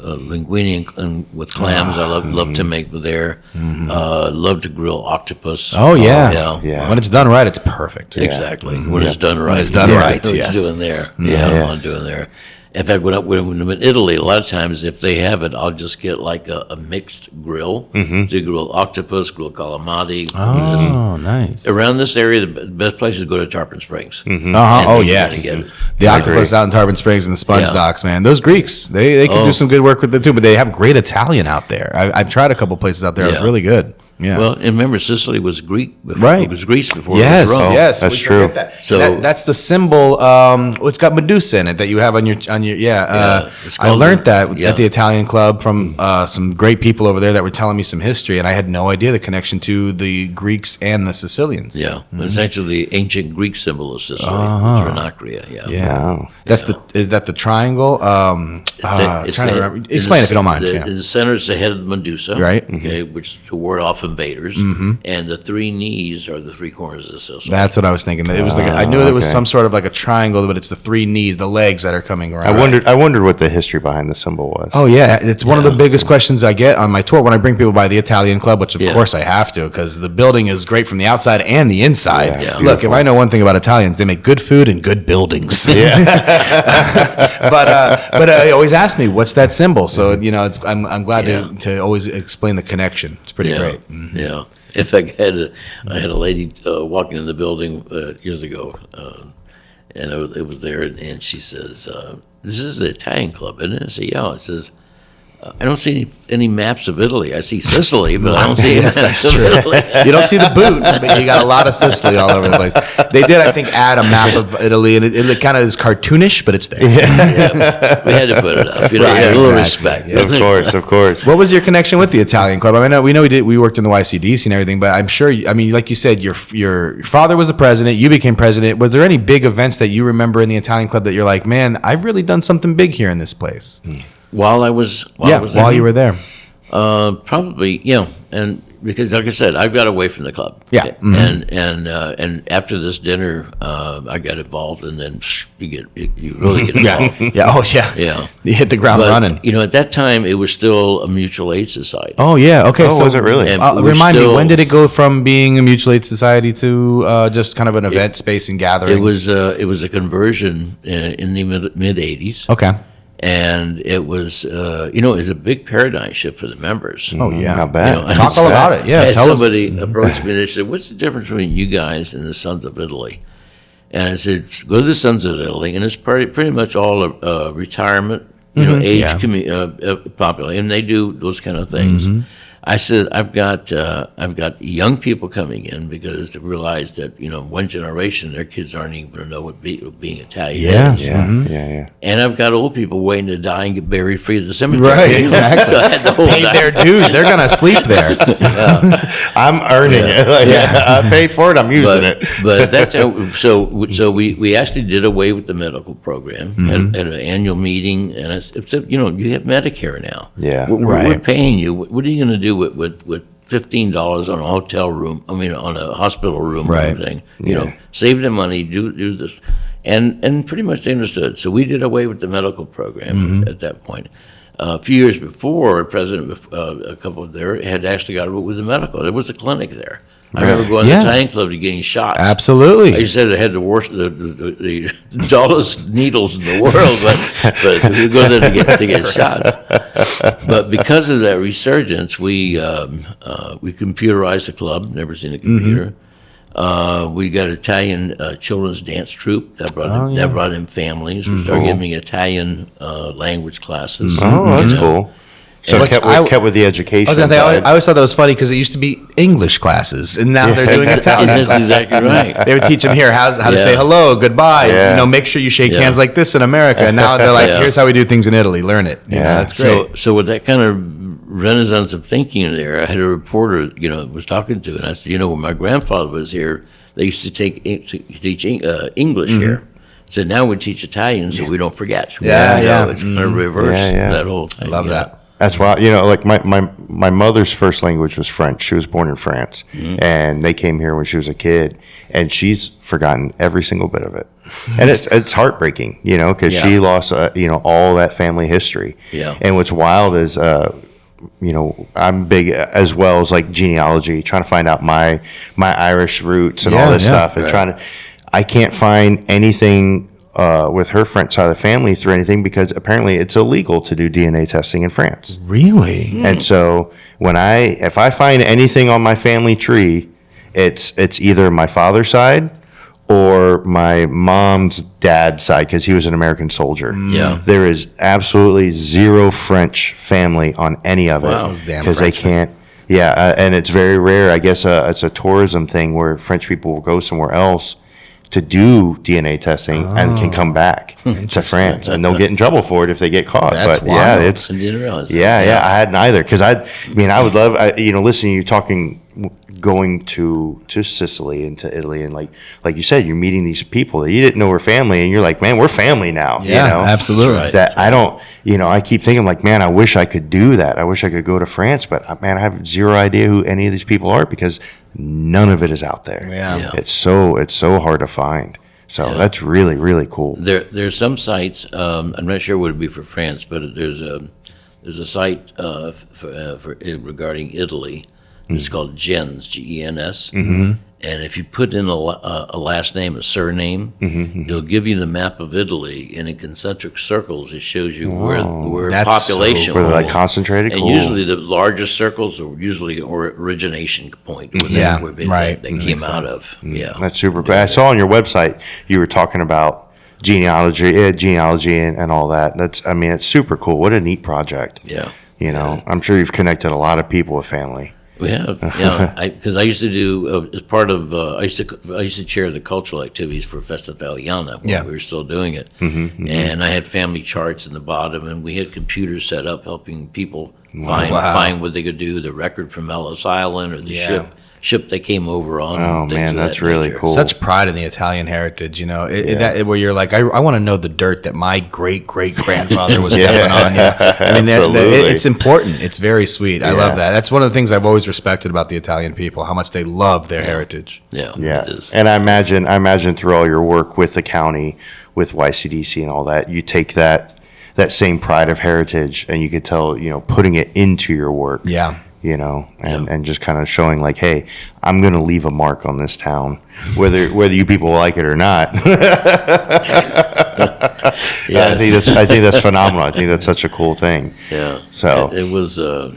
Linguine with clams. I love to make there. Love to grill octopus. Oh, yeah. Yeah. When it's done right, it's perfect. Exactly. When it's done right. it's done you know right, what yes. you're doing there. Yeah, I'm doing there. In fact, when I'm in Italy, a lot of times if they have it, I'll just get like a mixed grill. So you grill octopus, grill calamari. Oh, nice. Around this area, the best place is to go to Tarpon Springs. Oh, And yes. you gotta get it. The octopus out in Tarpon Springs and the sponge Yeah. docks, man. Those Greeks, they can do some good work with it too, but they have great Italian out there. I've tried a couple places out there. It was Yeah. really good. Yeah. Well, and remember, Sicily was Greek before. Right. It was Greece before Yes, it was Rome. yes, That's we true. forget that. So- That's the symbol. It's got Medusa in it that you have on your it's I called learned that yeah. at the Italian club from some great people over there that were telling me some history, and I had no idea the connection to the Greeks and the Sicilians. Yeah, it's actually the ancient Greek symbol of Sicily, Trinacria. Yeah. Yeah. Wow. Is that the triangle? Trying to remember. Explain if you don't mind. In the center is the head of Medusa, Right. Okay, which is to ward off invaders, and the three knees are the three corners of Sicily. That's what I was thinking. It was like I knew there was okay. some sort of like a triangle, but it's the three knees, the legs that are coming around. I wondered what the history behind the symbol was. Oh yeah, it's one of the biggest questions I get on my tour when I bring people by the Italian club, which of Yeah. course I have to because the building is great from the outside and the inside. Yeah, Yeah. Look, if I know one thing about Italians, they make good food and good buildings. but they always ask me, "What's that symbol?" So I'm glad Yeah. to always explain the connection. It's pretty Yeah, great. yeah. In fact, I had a lady walking in the building years ago, and it was there, and she says, "This is the Italian club, isn't it?" I said, "Yeah." It says, "I don't see any maps of Italy. I see Sicily, but I don't see any maps of Italy." You don't see the boot, but you got a lot of Sicily all over the place. They did, I think, add a map of Italy, and it kind of is cartoonish, but it's there. Yeah, we had to put it up. You know, Right, a little exactly. respect. Of course. What was your connection with the Italian club? I mean, we know we worked in the YCDC and everything, but I'm sure, like you said, your father was the president, you became president. Was there any big events that you remember in the Italian club that you're like, man, I've really done something big here in this place? While I was While you were there. probably, and because like I said, I got away from the club. Yeah. And after this dinner, I got involved, and then you really get involved. Yeah. Oh, yeah. Yeah. You hit the ground But, running. at that time, it was still a mutual aid society. Oh, yeah. Okay. Oh, was it really? And Remind me, still- when did it go from being a mutual aid society to just kind of an event space and gathering? It was a conversion in the mid '80s. Okay. And it was, it was a big paradigm shift for the members. Oh, yeah. Not bad. You know, Talk all about it. Yeah. And Tell us. somebody approached me and they said, "What's the difference between you guys and the Sons of Italy?" And I said, "Go to the Sons of Italy, and it's pretty much all retirement, age yeah. population, and they do those kind of things." I said, I've got young people coming in because they realize that one generation their kids aren't even going to know what being Italian Yeah. is. Yeah. And I've got old people waiting to die and get buried free at the cemetery. Right, exactly. So I had the whole Pay their dues. They're going to sleep there. I'm earning it. Like, I paid for it. I'm using it. But that's so we actually did away with the medical program at an annual meeting, and I said, you have Medicare now. Yeah. We're Right. paying you. What are you going to do with $15 on a hotel room? I mean, on a hospital room, Right. and everything. Save the money, do this, and pretty much they understood. So we did away with the medical program at that point. A few years before, a president, a couple there had actually got away with the medical. There was a clinic there. I remember going to Yeah. the Italian club to getting shots. Absolutely. I said I had the worst, the dullest needles in the world, but we go there to get shots. But because of that resurgence, we computerized the club. Never seen a computer. We got Italian children's dance troupe that brought in families. We started giving Italian language classes. Oh, that's cool. So Like, kept with the education. I was gonna say, side. I always thought that was funny because it used to be English classes, and now they're doing Italian. That's exactly right. They would teach them here how to say Yeah. hello, goodbye. Yeah. You know, make sure you shake Yeah. hands like this in America. And now they're like, Yeah. here's how we do things in Italy. Learn it. You know, Yeah. that's great. So with that kind of renaissance of thinking there, I had a reporter, was talking to, and I said, when my grandfather was here, they used to teach English here. So now we teach Italian so we don't forget. Yeah. It's kind of reverse Yeah. that whole thing. Love that. That's why, like my mother's first language was French. She was born in France, and they came here when she was a kid, and she's forgotten every single bit of it. And it's heartbreaking, because Yeah. she lost, all that family history. Yeah. And what's wild is, I'm big as well as like genealogy, trying to find out my Irish roots and all this stuff, and right. I can't find anything with her French side of the family through anything because apparently it's illegal to do DNA testing in France. Really? And so if I find anything on my family tree, it's either my father's side or my mom's dad's side because he was an American soldier. Yeah. There is absolutely zero French family on any of Wow. it Damn because they Frenchmen. can't. Yeah, and it's very rare. I guess it's a tourism thing where French people will go somewhere else to do DNA testing and can come back to France, and they'll get in trouble for it if they get caught. That's but yeah, wild. it's I didn't realize that. yeah. I hadn't either because I would love listening to you talking, going to Sicily and to Italy, and like you said, you're meeting these people that you didn't know were family, and you're like, man, we're family now. Yeah, absolutely. That's right. That I don't, I keep thinking like, man, I wish I could do that. I wish I could go to France, but man, I have zero idea who any of these people are because none of it is out there. Yeah. Yeah. It's so hard to find. So that's really, really cool. There's some sites. I'm not sure what it'd be for France, but there's a site for regarding Italy. It's called Gens, Gens. And if you put in a last name, a surname, it'll give you the map of Italy, and in concentric circles, it shows you where That's population. Where they're like will- concentrated. And Cool. usually the largest circles are usually origination point where Yeah, they right. came Makes out sense. of. Yeah. That's super cool. I saw on your website you were talking about genealogy and all that. It's super cool. What a neat project. Yeah. I'm sure you've connected a lot of people with family. We have, because I used to do as part of I used to chair the cultural activities for Festa Italiana when Yeah. we were still doing it, and I had family charts in the bottom, and we had computers set up helping people find what they could do, the record from Ellis Island or the ship they came over on. Oh, and things man, of that's that really nature. cool. Such pride in the Italian heritage, where you're like, I want to know the dirt that my great grandfather was stepping on. Absolutely. It's important. It's very sweet. I love that. That's one of the things I've always respected about the Italian people, how much they love their heritage. Yeah, Yeah, it is. and I imagine through all your work with the county, with YCDC and all that, you take that same pride of heritage, and you could tell, putting it into your work. Yeah. And just kind of showing like, hey, I'm going to leave a mark on this town, whether you people like it or not. Yes. I think that's phenomenal. I think that's such a cool thing. Yeah. So- it was I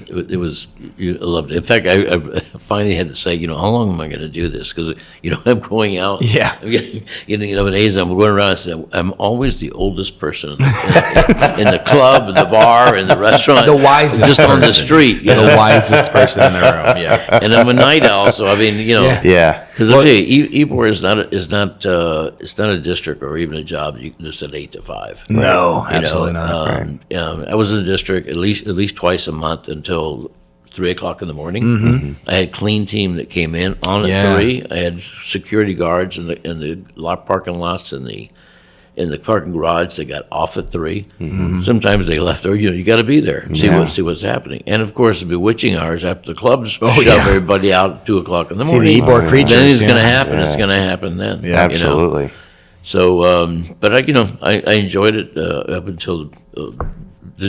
loved it. In fact, I finally had to say, how long am I going to do this? Because I'm going out. Yeah. I'm getting an age. I'm going around. And say, I'm always the oldest person in the club, in the bar, in the restaurant, The wisest just on the person. street. The wisest person in the room, yes. And I'm a night owl, so Yeah. Because I tell you, Ybor is not a district or even a job just at 8 to 5. No, You know, absolutely not. I was in the district at least twice a month until 3 o'clock in the morning. I had a clean team that came in on at Yeah. 3. I had security guards in the parking lots in the parking garage. They got off at 3. Sometimes they left there. You got to be there and see what's happening. And of course, the bewitching hours after the clubs shove everybody out at 2 o'clock in the See morning. the Ybor creatures. Then it's yeah. going to happen. Yeah. It's going to happen then. Yeah, Absolutely. So, but I enjoyed it up until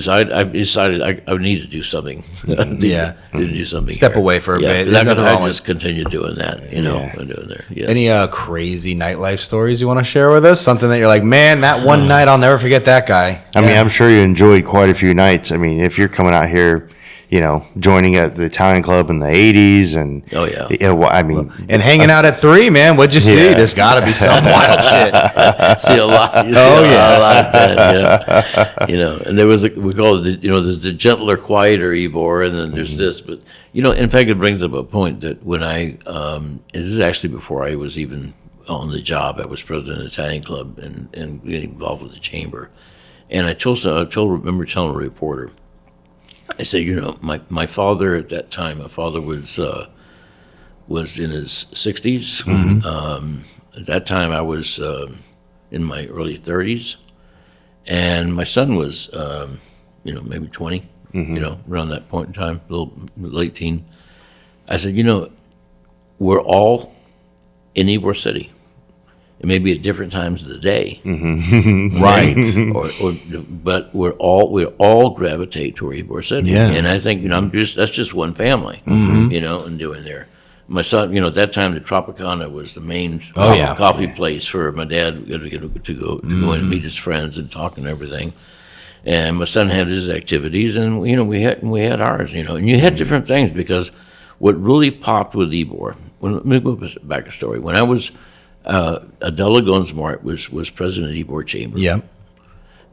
I've decided I need to do something. Yeah. To do something. Step here. away for a bit. There's There's nothing wrong I with just continue doing that, you know, and doing there. Yes. Any crazy nightlife stories you want to share with us? Something that you're like, man, that one night I'll never forget that guy. I mean, I'm sure you enjoyed quite a few nights. I mean, if you're coming out here, you know, joining at the Italian club in the 80s and Oh, yeah. you know, I mean, And hanging out at 3, man. What'd you see? Yeah. There's got to be some wild shit. See a lot. You see a lot of that, yeah. You know, and there was we call it there's the gentler, quieter Ybor, and then there's this. But in fact, it brings up a point that when this is actually before I was even on the job. I was president of the Italian club and getting involved with the chamber. And I remember telling a reporter, I said, my father at that time, my father was in his 60s. Mm-hmm. At that time, I was in my early 30s, and my son was, maybe 20, mm-hmm. Around that point in time, a little late teen. I said, we're all in Ybor City. It may be at different times of the day, mm-hmm. Right? But we all gravitate toward Ybor City, yeah. And I think that's just one family, mm-hmm. And doing there. My son, at that time, the Tropicana was the main coffee place for my dad to go in and meet his friends and talk and everything. And my son had his activities, and we had ours, and you had different things because what really popped with Ybor. Let me go back a story. When I was Adela Gunsmart was president of the Ybor Chamber. Yeah.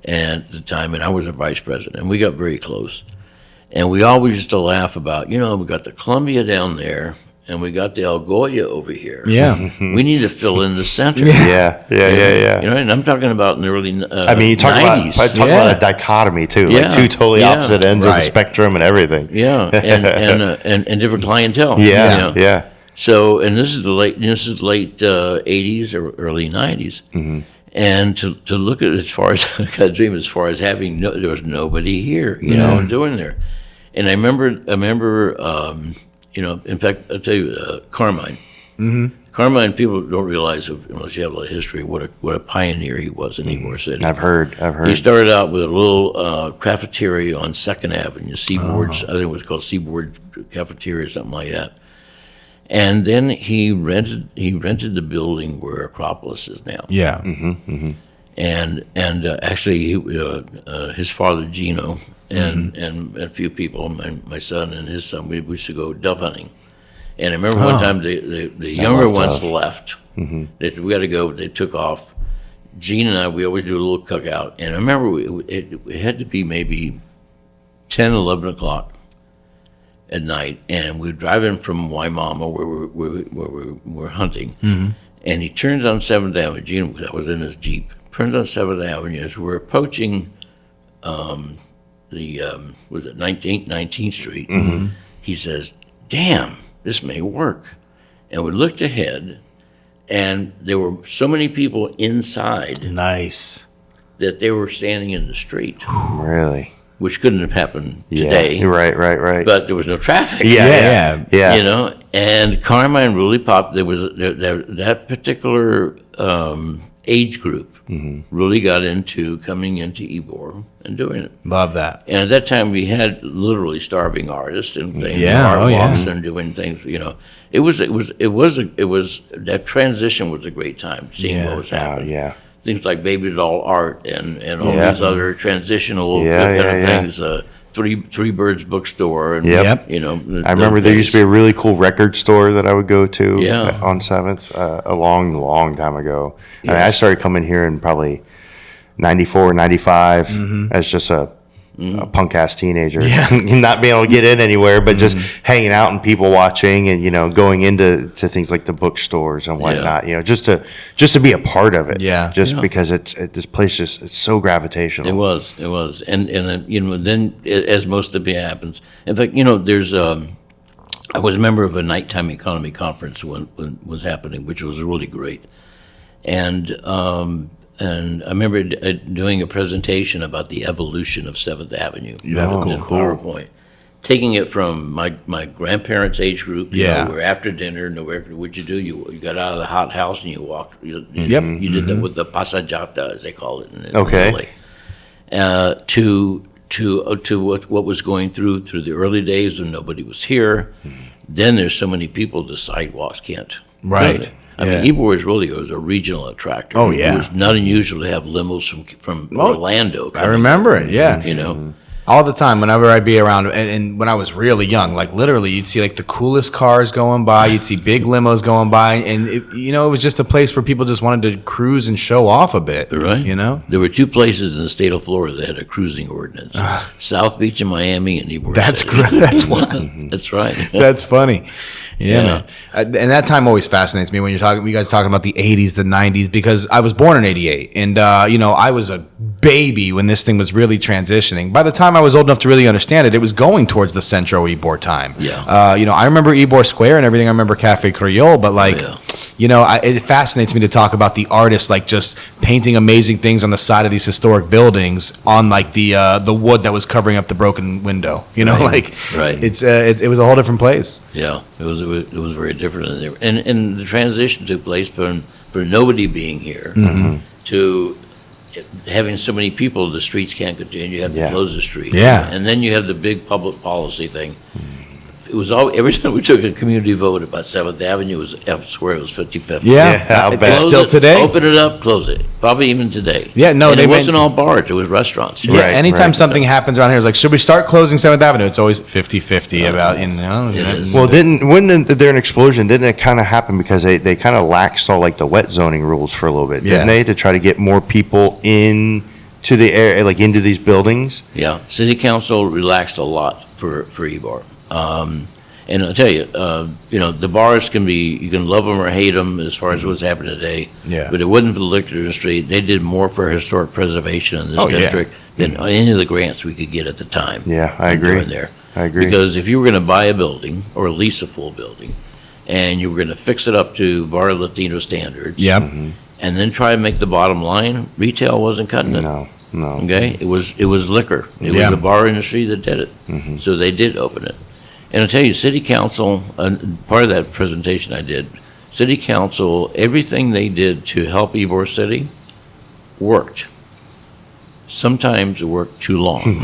And at the time, and I was a vice president, and we got very close. And we always used to laugh about, we got the Columbia down there, and we got the Algoya over here. Yeah. We need to fill in the center. Yeah. And I'm talking about in the early 90s. I mean, you talk about a dichotomy too, like two totally opposite ends of the spectrum and everything. Yeah, and different clientele. Yeah. So, and this is late 80s or early 90s. Mm-hmm. And to look at as far as I got a dream as far as having there was nobody here, doing there. And I remember, in fact, I'll tell you, Carmine. Mm-hmm. Carmine, people don't realize, unless you have a lot of history, what a pioneer he was in Ybor City. I've heard. He started out with a little cafeteria on 2nd Avenue, I think it was called Seaboard Cafeteria or something like that. And then he rented the building where Acropolis is now. Yeah. Mm-hmm, mm-hmm. And actually, his father Gino and a few people, my son and his son, we used to go dove hunting. And I remember one time the younger ones left. Mm-hmm. We got to go. They took off. Gene and I, we always do a little cookout. And I remember it had to be maybe 10, 11 o'clock at night, and we're driving from Waimama where we were hunting, mm-hmm. And he turns on 7th Avenue. Gene was in his Jeep. Turns on 7th Avenue as we're approaching was it 19th Street. Mm-hmm. He says, "Damn, this may work." And we looked ahead, and there were so many people inside. Nice. That they were standing in the street. Really? Which couldn't have happened today. Yeah, right. But there was no traffic. Yeah. And Carmine really popped. There was that particular age group mm-hmm. really got into coming into Ybor and doing it. Love that. And at that time, we had literally starving artists and things. And doing things. It was that transition was a great time. Seeing what was happening. Things like baby doll art and all these other transitional kind of things. Three Birds bookstore. And, I remember there used to be a really cool record store that I would go to on 7th a long time ago. Yes. I mean, I started coming here in probably 94, 95 mm-hmm. as just a punk ass teenager, not being able to get in anywhere, but just hanging out and people watching, and going into things like the bookstores and whatnot. Just to be a part of it. Because this place it's so gravitational. It was, and then as most of it happens. In fact, there's I was a member of a nighttime economy conference when was happening, which was really great, and I remember doing a presentation about the evolution of 7th Avenue. That's cool. PowerPoint. Taking it from my grandparents' age group. We're after dinner. What'd you do? You got out of the hot house and you walked. You did that with the passeggiata, as they call it. To to what was going through the early days when nobody was here. Then there's so many people, the sidewalks can't. Right. I mean, Ybor really was a regional attractor. Oh, yeah. It was not unusual to have limos from Orlando. I remember it. Yeah. You know. All the time, whenever I'd be around, and when I was really young, like literally, you'd see like the coolest cars going by, you'd see big limos going by, and it was just a place where people just wanted to cruise and show off a bit. Right. You know? There were 2 places in the state of Florida that had a cruising ordinance: South Beach in Miami and Ybor. That's City. great. That's one. That's right. That's funny. Yeah, Yeah. man. And that time always fascinates me when you guys talking about the 80s, the 90s, because I was born in 88. And, I was a baby when this thing was really transitioning. By the time I was old enough to really understand it, it was going towards the Centro Ybor time. Yeah. I remember Ybor Square and everything. I remember Cafe Creole, but it fascinates me to talk about the artists, like just painting amazing things on the side of these historic buildings on like the wood that was covering up the broken window. Right. It was a whole different place. Yeah, it was very different in there, and the transition took place from nobody being here to having so many people. The streets can't continue. You have to close the streets. Yeah. And then you have the big public policy thing. It was all every time we took a community vote about 7th Avenue was swear it was 55th. I'll bet. Close Still it, today? Open it up, close it. Probably even today. Yeah, no, and they it made- wasn't all bars. It was restaurants. too. Yeah, Right, anytime right. something happens around here, it's like, should we start closing 7th Avenue? It's always 50-50 about, is. Well, wasn't there an explosion? Didn't it kind of happen because they kind of laxed all like the wet zoning rules for a little bit, didn't Yeah. they, to try to get more people in to the area, like into these buildings? Yeah, city council relaxed a lot for Ybor. And I'll tell you, the bars you can love them or hate them as far as what's happening today. Yeah. But it wasn't for the liquor industry. They did more for historic preservation in this Oh, yeah. district than any of the grants we could get at the time. Yeah, I in agree. doing there. I agree. Because if you were going to buy a building or lease a full building, and you were going to fix it up to Bar Latino standards, Yep. and then try to make the bottom line, retail wasn't cutting it. No. Okay, it was liquor. It Yeah. was the bar industry that did it. So they did open it. And I'll tell you, city council, part of that presentation I did, city council, everything they did to help Ybor City worked. Sometimes it worked too long.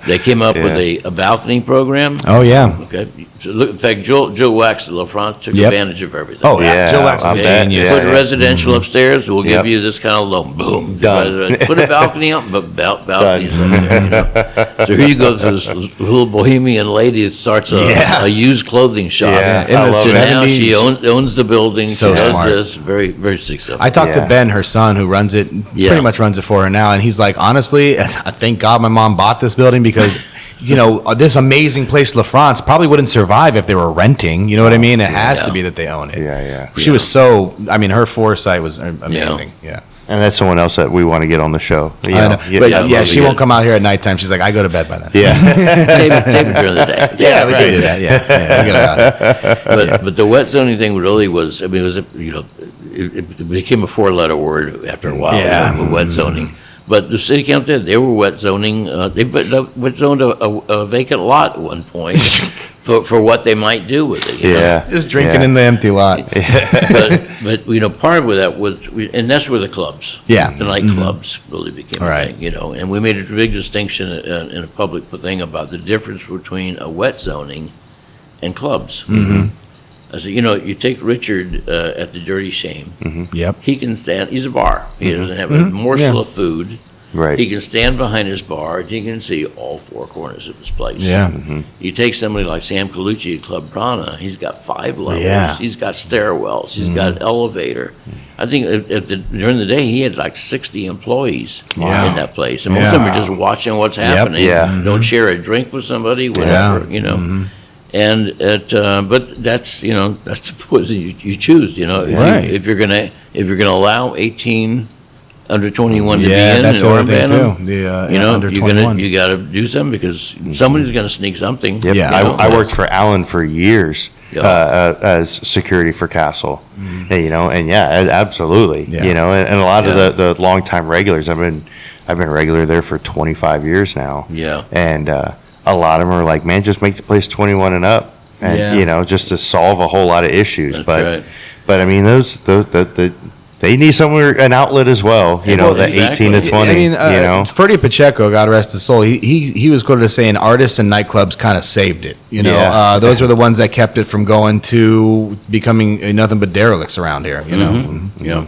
They came up with a balcony program. Oh, yeah. Okay. So look, in fact, Joe Wax at La France took Yep. advantage of everything. Oh, yeah. Yeah, Joe Wax I is a bet. genius. Put a residential upstairs, we'll Yep. give you this kind of loan. Boom. Done. Put a balcony up, but balconies up there, So here you go, to this little bohemian lady that starts a used clothing shop. Yeah, in the So now 70s. she owns the building. So she does smart. this, very, very successful. I talked to Yeah. Ben, her son, who runs it, Yeah. pretty much runs it for her now, and he's like, honestly, I thank God my mom bought this building because, this amazing place, La France, probably wouldn't survive if they were renting. You know what I mean? It has to be that they own it. Yeah. She was her foresight was amazing. Yeah. And that's someone else that we want to get on the show. You I know, know. you- But yeah, yeah, love she to won't get- come out here at nighttime. She's like, I go to bed by then. yeah. tape it during the day. Yeah, we can do that. Yeah, we got it. But the wet zoning thing really was, it was, it became a 4-letter word after a while. Yeah. Wet zoning. But the city council did, they were wet zoning, they wet zoned a vacant lot at one point for what they might do with it. you know? Yeah. Just drinking Yeah. in the empty lot. But part of that was, and that's where the clubs. Yeah. The nightclubs really became a Right. thing, and we made a big distinction in a public thing about the difference between a wet zoning and clubs. I said, you take Richard at the Dirty Shame. Yep. He can stand, he's a bar. He doesn't have a morsel Yeah. of food. Right. He can stand behind his bar and he can see all 4 corners of his place. Yeah. You take somebody like Sam Colucci at Club Prana, he's got 5 levels. Yeah. He's got stairwells. He's got an elevator. I think during the day he had like 60 employees Wow. in that place. And most of them are just watching what's happening. Yeah. Don't share a drink with somebody, whatever, And but that's that's the poison you choose. Right. If you're gonna allow 18 under 21 to be Yeah, in that's and the other thing Orlando, too. Under you 21. got to do something because somebody's gonna sneak something. Yep. Yeah. I worked for Alan for years Yeah. as security for Castle. And absolutely. Yeah. And a lot Yeah. of the longtime regulars. I've been a regular there for 25 years now. Yeah. And a lot of them are like, man, just make the place 21 and up, and Yeah. just to solve a whole lot of issues. That's but right. but I mean, the they need somewhere an outlet as well. You know, Well, the exactly. 18 to 20. I mean, you know, Freddie Pacheco, God rest his soul, he was quoted as saying artists and nightclubs kind of saved it. You know, Yeah. those were the ones that kept it from going to becoming nothing but derelicts around here. You know, Yeah.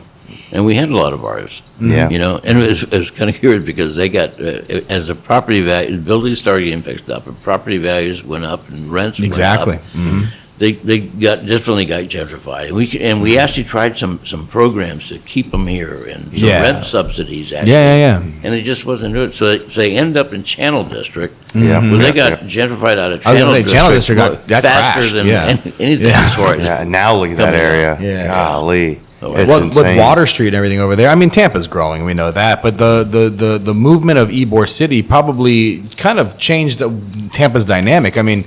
And we had a lot of artists. Yeah. You know, and it was kind of weird because they got, as the property value, buildings started getting fixed up, and property values went up and rents exactly. went up. They definitely got gentrified. And we actually tried some programs to keep them here and some Yeah. rent subsidies actually. Yeah. And it just wasn't doing it. So they end up in Channel District. Yeah. Well, they Yeah, got yeah. gentrified out of I was Channel gonna say, Channel District District got faster crashed, than yeah. anything as far as yeah, now look at that coming area. out. Yeah. Golly. Oh, It's With insane. Water Street and everything over there, I mean, Tampa's growing, we know that, but the movement of Ybor City probably kind of changed Tampa's dynamic. I mean,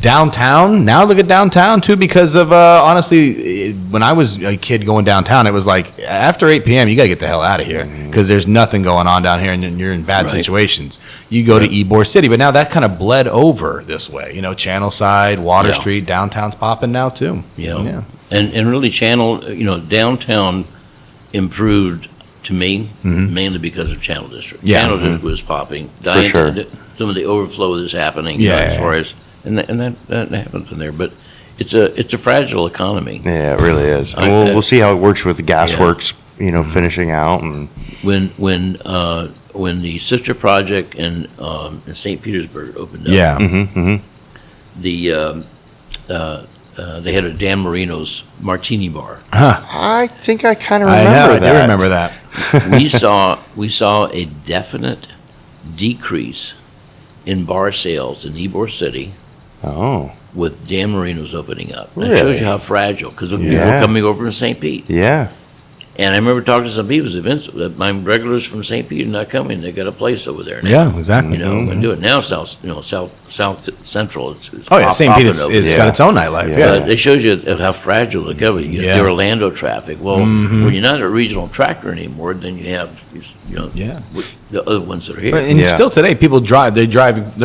downtown, now look at downtown too, because of, honestly, when I was a kid going downtown, it was like, after 8 p.m., you gotta get the hell out of here, because there's nothing going on down here, and you're in bad Right. situations. You go to Ybor City, but now that kind of bled over this way, you know, Channel Side, Water Yeah. Street, downtown's popping now too. You know, Yeah. and really Channel, you know, downtown improved to me mainly because of Channel District. Yeah. Channel District was popping. sure. Some of the overflow that's happening, Yeah. as far as and that happens in there, but it's a fragile economy. Yeah, it really is. And I- we'll see how it works with the gas Yeah. works, you know, finishing out. And When the sister project in St. Petersburg opened up, Yeah. they had a Dan Marino's Martini bar. I think I kind of I remember know, I that. do remember that. we saw a definite decrease in bar sales in Ybor City Oh, with Dan Marino's opening up. And It Really? shows you how fragile, because people Yeah. were coming over from St. Pete. yeah. And I remember talking to some people, Vince, my regulars from St. Pete are not coming. They got a place over there now. Yeah, exactly. You know, and do it now. South Central. It's Oh yeah, St. popping Pete, it's over got there. its own nightlife. Yeah. Yeah, But it shows you how fragile it can be. You get Yeah. the Orlando traffic. Well, when you're not a regional tractor anymore, then you have, you know, Yeah. the other ones that are here. But- and Yeah. still today, people drive. They're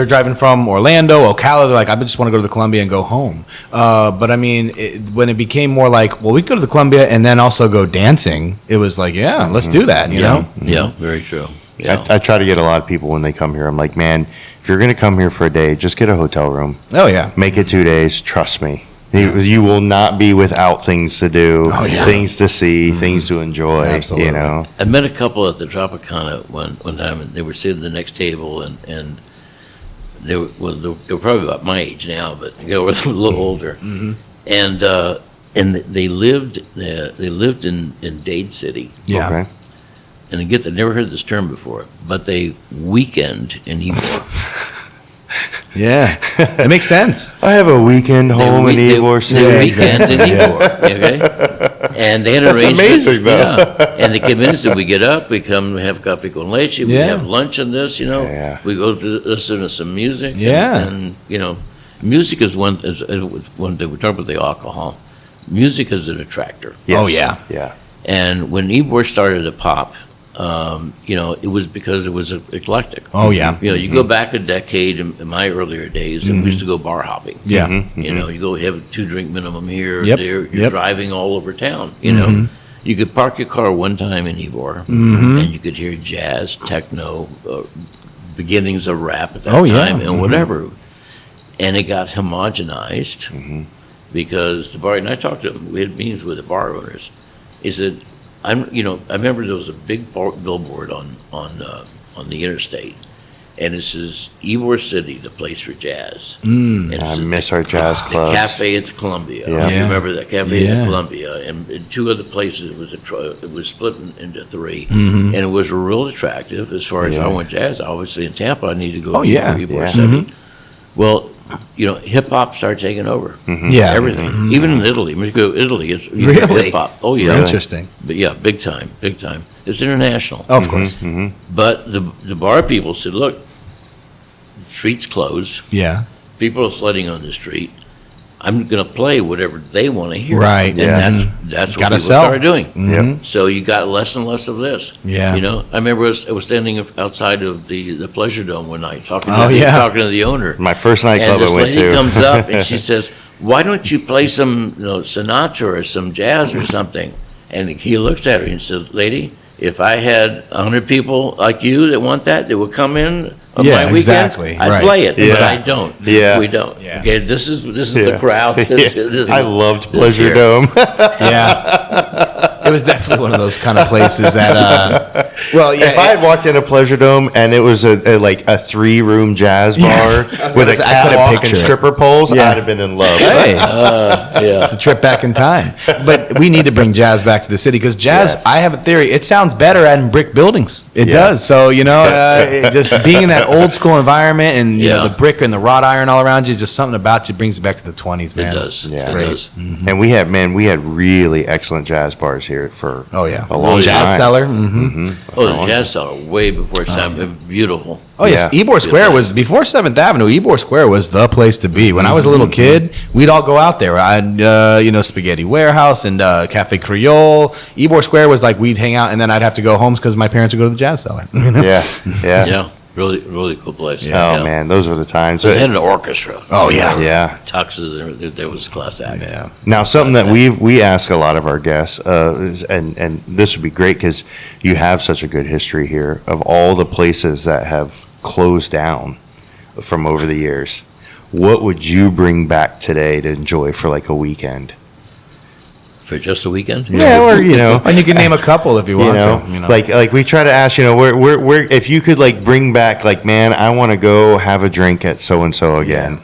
driving from Orlando, Ocala. They're like, I just want to go to the Columbia and go home. But I mean, when it became more like, well, we go to the Columbia and then also go dancing. It was like, yeah, let's do that. You know. Yeah, very true. Yeah. I try to get a lot of people when they come here. I'm like, man, if you're going to come here for a day, just get a hotel room. Oh yeah. Make it 2 days. Trust me. You will not be without things to do, Oh, yeah. things to see, things to enjoy. Absolutely. You know. I met a couple at the Tropicana one time, and they were sitting at the next table, and they were probably about my age now, but they were a little older, and they lived in Dade City, Yeah. Okay. and I never heard this term before, but they weekend in Ybor. Yeah. It makes sense. I have a weekend home in Ybor City. They weekend in Ybor, okay? And they had That's arranged amazing, though. Yeah. And they came in and said, we get up, we come have coffee con leche, we Yeah. have lunch and this, you know. Yeah. We go to listen to some music. Yeah. And, you know, music is one they were talking about the alcohol. Music is an attractor. Yes. Oh, yeah. Yeah. And when Ybor started to pop, you know, it was because it was eclectic. Oh yeah. You know, you go back a decade in my earlier days, and we used to go bar hopping. Yeah. You know, you go have a 2-drink minimum here, Yep, there. You're yep. Mm-hmm. driving all over town. You know, you could park your car one time in Ybor, and you could hear jazz, techno, beginnings of rap at that Oh, yeah. time, and whatever. And it got homogenized because the bar. And I talked to them. We had meetings with the bar owners. He said, I remember there was a big billboard on the interstate, and it says Ybor City, the place for jazz. And it I said miss our jazz the clubs. cafe at the Columbia. Yeah. If you Yeah. remember that cafe at Yeah. the Columbia, and in 2 other places it was split into 3, and it was real attractive as far as Yeah. I want jazz. Obviously in Tampa, I need to go. Oh, yeah. Ybor Yeah. City. Well, you know, hip hop started taking over. Yeah. Everything, even in Italy. When you go to Italy, it's Really? hip hop. Oh yeah, Interesting. But yeah, big time, big time. It's international. Oh, of course. But the bar people said, look, the street's closed. Yeah. People are sledding on the street. I'm going to play whatever they want to hear. Right, And yeah. that's what Gotta people sell. started doing. Yep. So you got less and less of this. Yeah. You know, I remember I was standing outside of the Pleasure Dome one night talking Oh, to yeah. the owner. My first And nightclub this I went lady to. comes up and she says, "Why don't you play some Sinatra or some jazz or something?" And he looks at her and says, "Lady, if I had 100 people like you that want that would come in on my weekend, exactly. I'd Right. play it, but Yeah. I don't. Yeah. We don't. Yeah. Okay, this is the crowd. This is- I loved this Pleasure here. Dome. Yeah. It was definitely one of those kind of places that, well, yeah. If I had walked in a Pleasure Dome and it was a 3-room jazz bar with a say, I couldn't catwalk and picture it. stripper poles, Yeah. I'd have been in love. Hey, Yeah. it's a trip back in time. But we need to bring jazz back to the city because jazz, Yes. I have a theory, it sounds better in brick buildings. It Yeah. does. So, just being in that old school environment and, you know, Yeah. the brick and the wrought iron all around you, just something about you brings it back to the 20s, man. It does. Yeah. It Great. does. And we had really excellent jazz bars here for Oh, yeah. a long Jazz time. cellar. Mm-hmm. Oh, the Jazz Cellar, way before its time. Beautiful. Oh, yes. Yeah. Ybor Square was, before 7th Avenue, Ybor Square was the place to be. When I was a little kid, we'd all go out there. I'd, Spaghetti Warehouse and Cafe Creole. Ybor Square was like we'd hang out, and then I'd have to go home because my parents would go to the Jazz Cellar. Yeah, yeah. Yeah, really, really cool place. Oh man, those were the times. So they had an orchestra. Oh, yeah. Yeah. Tuxes, there was class act. Yeah. Now, something that we ask a lot of our guests, and this would be great because you have such a good history here of all the places that have closed down from over the years. What would you bring back today to enjoy for like a weekend? For just a weekend? Yeah, or And you can name a couple if you want to. like we try to ask, where if you could like bring back, like, man, I want to go have a drink at so and so again.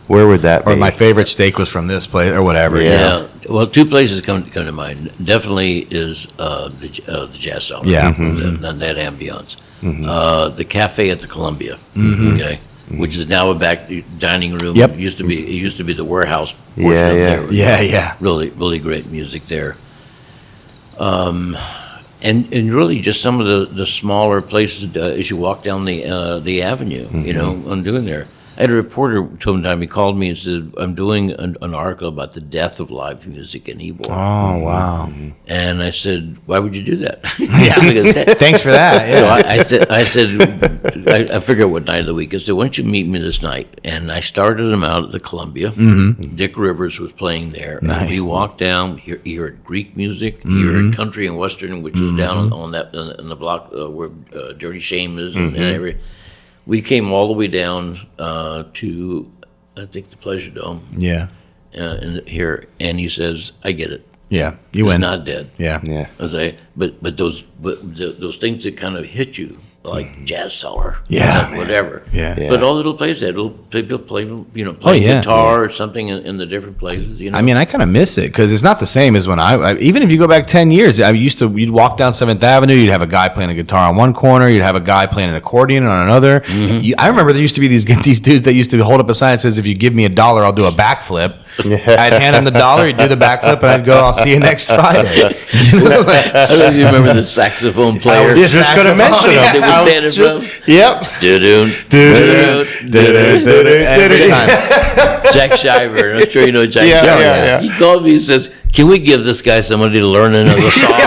Where would that or be? my favorite steak was from this place or whatever. Yeah. you know. Yeah. Well, two places come to mind. Definitely is the Jazz Cellar. Yeah. That ambiance. The cafe at the Columbia. Okay. Which is now a back dining room. Yep. It used to be the warehouse portion Yeah, of yeah. there. Yeah, yeah. Really, really great music there. And really just some of the smaller places as you walk down the avenue, on doing there. I had a reporter told me, he called me and said, I'm doing an article about the death of live music in Ybor. Oh, wow. And I said, why would you do that? Yeah. Because that- Thanks for that. so Yeah. I said, I figured out what night of the week. I said, why don't you meet me this night? And I started him out at the Columbia. Dick Rivers was playing there. And Nice. we walked down. You heard Greek music. You heard country and western, which is down on that in the block where Dirty Shame is and every. We came all the way down to, I think, the Pleasure Dome Yeah. here, and he says, "I get it. Yeah. You It's win. not dead." Yeah. Yeah. I say, but those things that kind of hit you, like Jazz Cellar, Yeah. whatever. Yeah. Yeah. But all little places, had little people play, play yeah. guitar or something in the different places. I mean, I kind of miss it because it's not the same as when even if you go back 10 years, you'd walk down 7th Avenue, you'd have a guy playing a guitar on one corner, you'd have a guy playing an accordion on another. I remember there used to be these dudes that used to hold up a sign that says, if you give me $1, I'll do a backflip. I'd hand him the $1, he'd do the backflip, and I'd go, I'll see you next Friday. I don't know if you remember the saxophone player. was just going to mention him. They would stand in front. Yep. Every time. Jack Shiver. I'm sure you know Jack Yeah, Shiver. yeah. He called me and says, can we give this guy somebody to learn another song?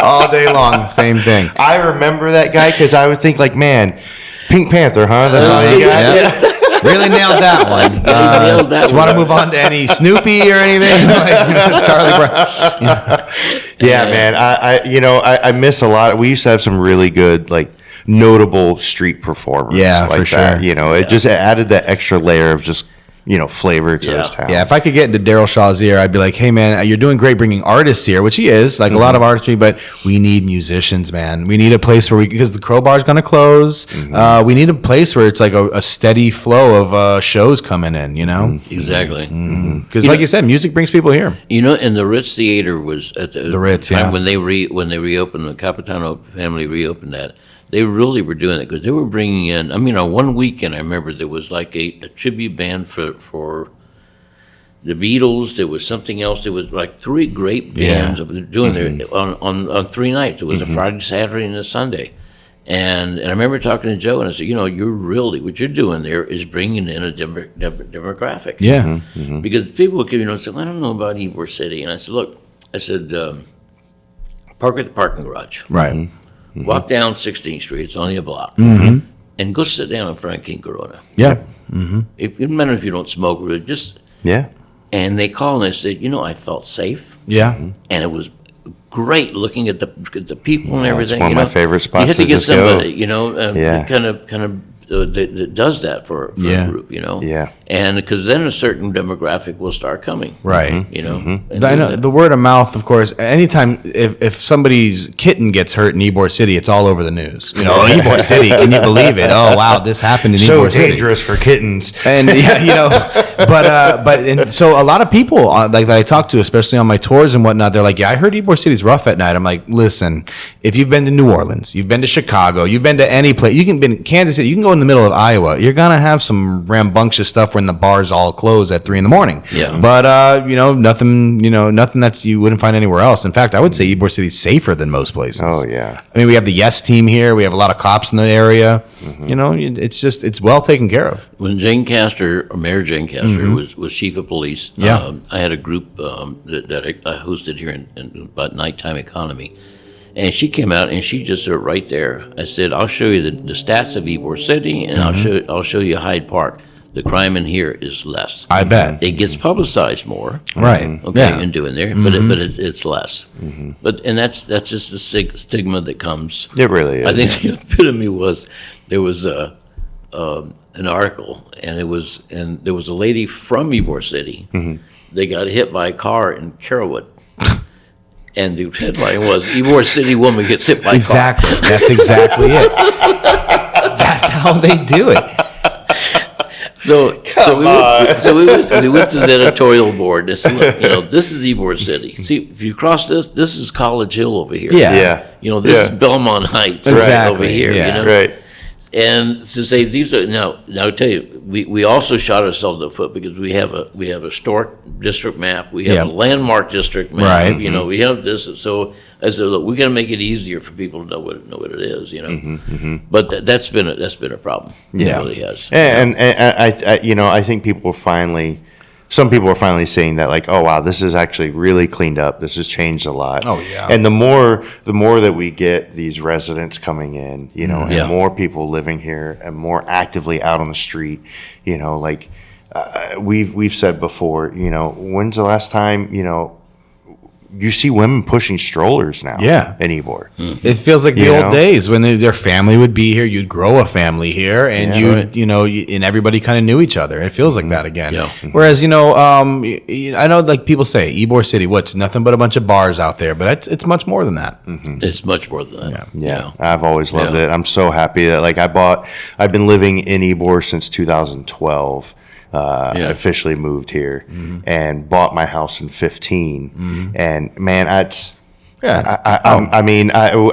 All day long, the same thing. I remember that guy because I would think like, man, Pink Panther, huh? That's all you got. Yeah. Really nailed that one. nailed that do you want to one. move on to any Snoopy or anything? Charlie Brown. Yeah, man. I miss a lot. We used to have some really good, like, notable street performers. Yeah, like for that. sure. It just added that extra layer of just, flavor to this town. Yeah, if I could get into Daryl Shaw's ear, I'd be like, hey, man, you're doing great bringing artists here, which he is, like a lot of artistry, but we need musicians, man. We need a place where because the Crowbar's going to close. We need a place where it's like a steady flow of shows coming in, Exactly. Because like you said, music brings people here. And the Ritz Theater was at the Ritz, time yeah. when they reopened, the Capitano family reopened that. They really were doing it because they were bringing in. I mean, on one weekend, I remember there was like a tribute band for the Beatles. There was something else. There was like 3 great bands that were doing there on 3 nights. It was a Friday, Saturday, and a Sunday. And I remember talking to Joe, and I said, you're really what you're doing there is bringing in a demographic. Yeah. Because people would come, say, I don't know about Ybor City. And I said, look, park at the parking garage. Right. Walk down 16th Street, it's only a block, and go sit down in front of King Corona. Yeah. It doesn't matter if you don't smoke, or just Yeah. And they called and they said, I felt safe. Yeah. And it was great looking at the people and everything. It's one of my favorite spots. You have to to get just somebody, go. that kind of that does that for a group, Yeah. and because then a certain demographic will start coming, Right. and I know doing the word of mouth, of course. Anytime if somebody's kitten gets hurt in Ybor City, it's all over the news. Ybor City, can you believe it? Oh wow, this happened in So Ybor City. dangerous for kittens. And but so a lot of people like that I talk to, especially on my tours and whatnot, they're like, yeah, I heard Ybor City's rough at night. I'm like, listen, if you've been to New Orleans, you've been to Chicago, you've been to any place, you can been in Kansas City, you can go in the middle of Iowa, you're gonna have some rambunctious stuff when the bars all close at 3 a.m. Yeah. But nothing that you wouldn't find anywhere else. In fact, I would say Ybor City's safer than most places. Oh yeah. I mean, we have the Yes team here. We have a lot of cops in the area. It's well taken care of. When Mayor Jane Castor was chief of police, Yeah. I had a group that I hosted here in about nighttime economy. And she came out and she just said right there, I said, I'll show you the stats of Ybor City and I'll show you Hyde Park. The crime in here is less. I bet. It gets publicized more. Right. Okay, Yeah. in doing there, but it's less. And that's just the stigma that comes. It really is. I think the epitome was there was an article, and there was a lady from Ybor City. They got hit by a car in Carrollwood, and the headline was "Ybor City woman gets hit by a car." Exactly. That's exactly it. That's how they do it. So we went to the editorial board and said, look, this is Ybor City. See, if you cross this is College Hill over here. Yeah. Yeah. This is Belmont Heights Exactly, over here. yeah. Right. And to say these are now I tell you, we also shot ourselves in the foot because we have a historic district map, we have Yeah. a landmark district map, Right. We have this. So I said, look, we got to make it easier for people to know what it is, But that's been a problem. Yeah. It really has. And I think some people are finally seeing that, like, oh wow, this is actually really cleaned up. This has changed a lot. Oh, yeah. And the more that we get these residents coming in, and Yeah. more people living here and more actively out on the street, we've said before, when's the last time, you see women pushing strollers now. Yeah. In Ybor. It feels like the You old know? days when their family would be here. You'd grow a family here, and right. and everybody kind of knew each other. It feels like that again. Yeah. Whereas I know like people say Ybor City, what's nothing but a bunch of bars out there, but it's much more than that. It's much more than that. Yeah, I've always loved Yeah. it. I'm so happy that I've been living in Ybor since 2012. Yeah. Officially moved here and bought my house in 15. And man, I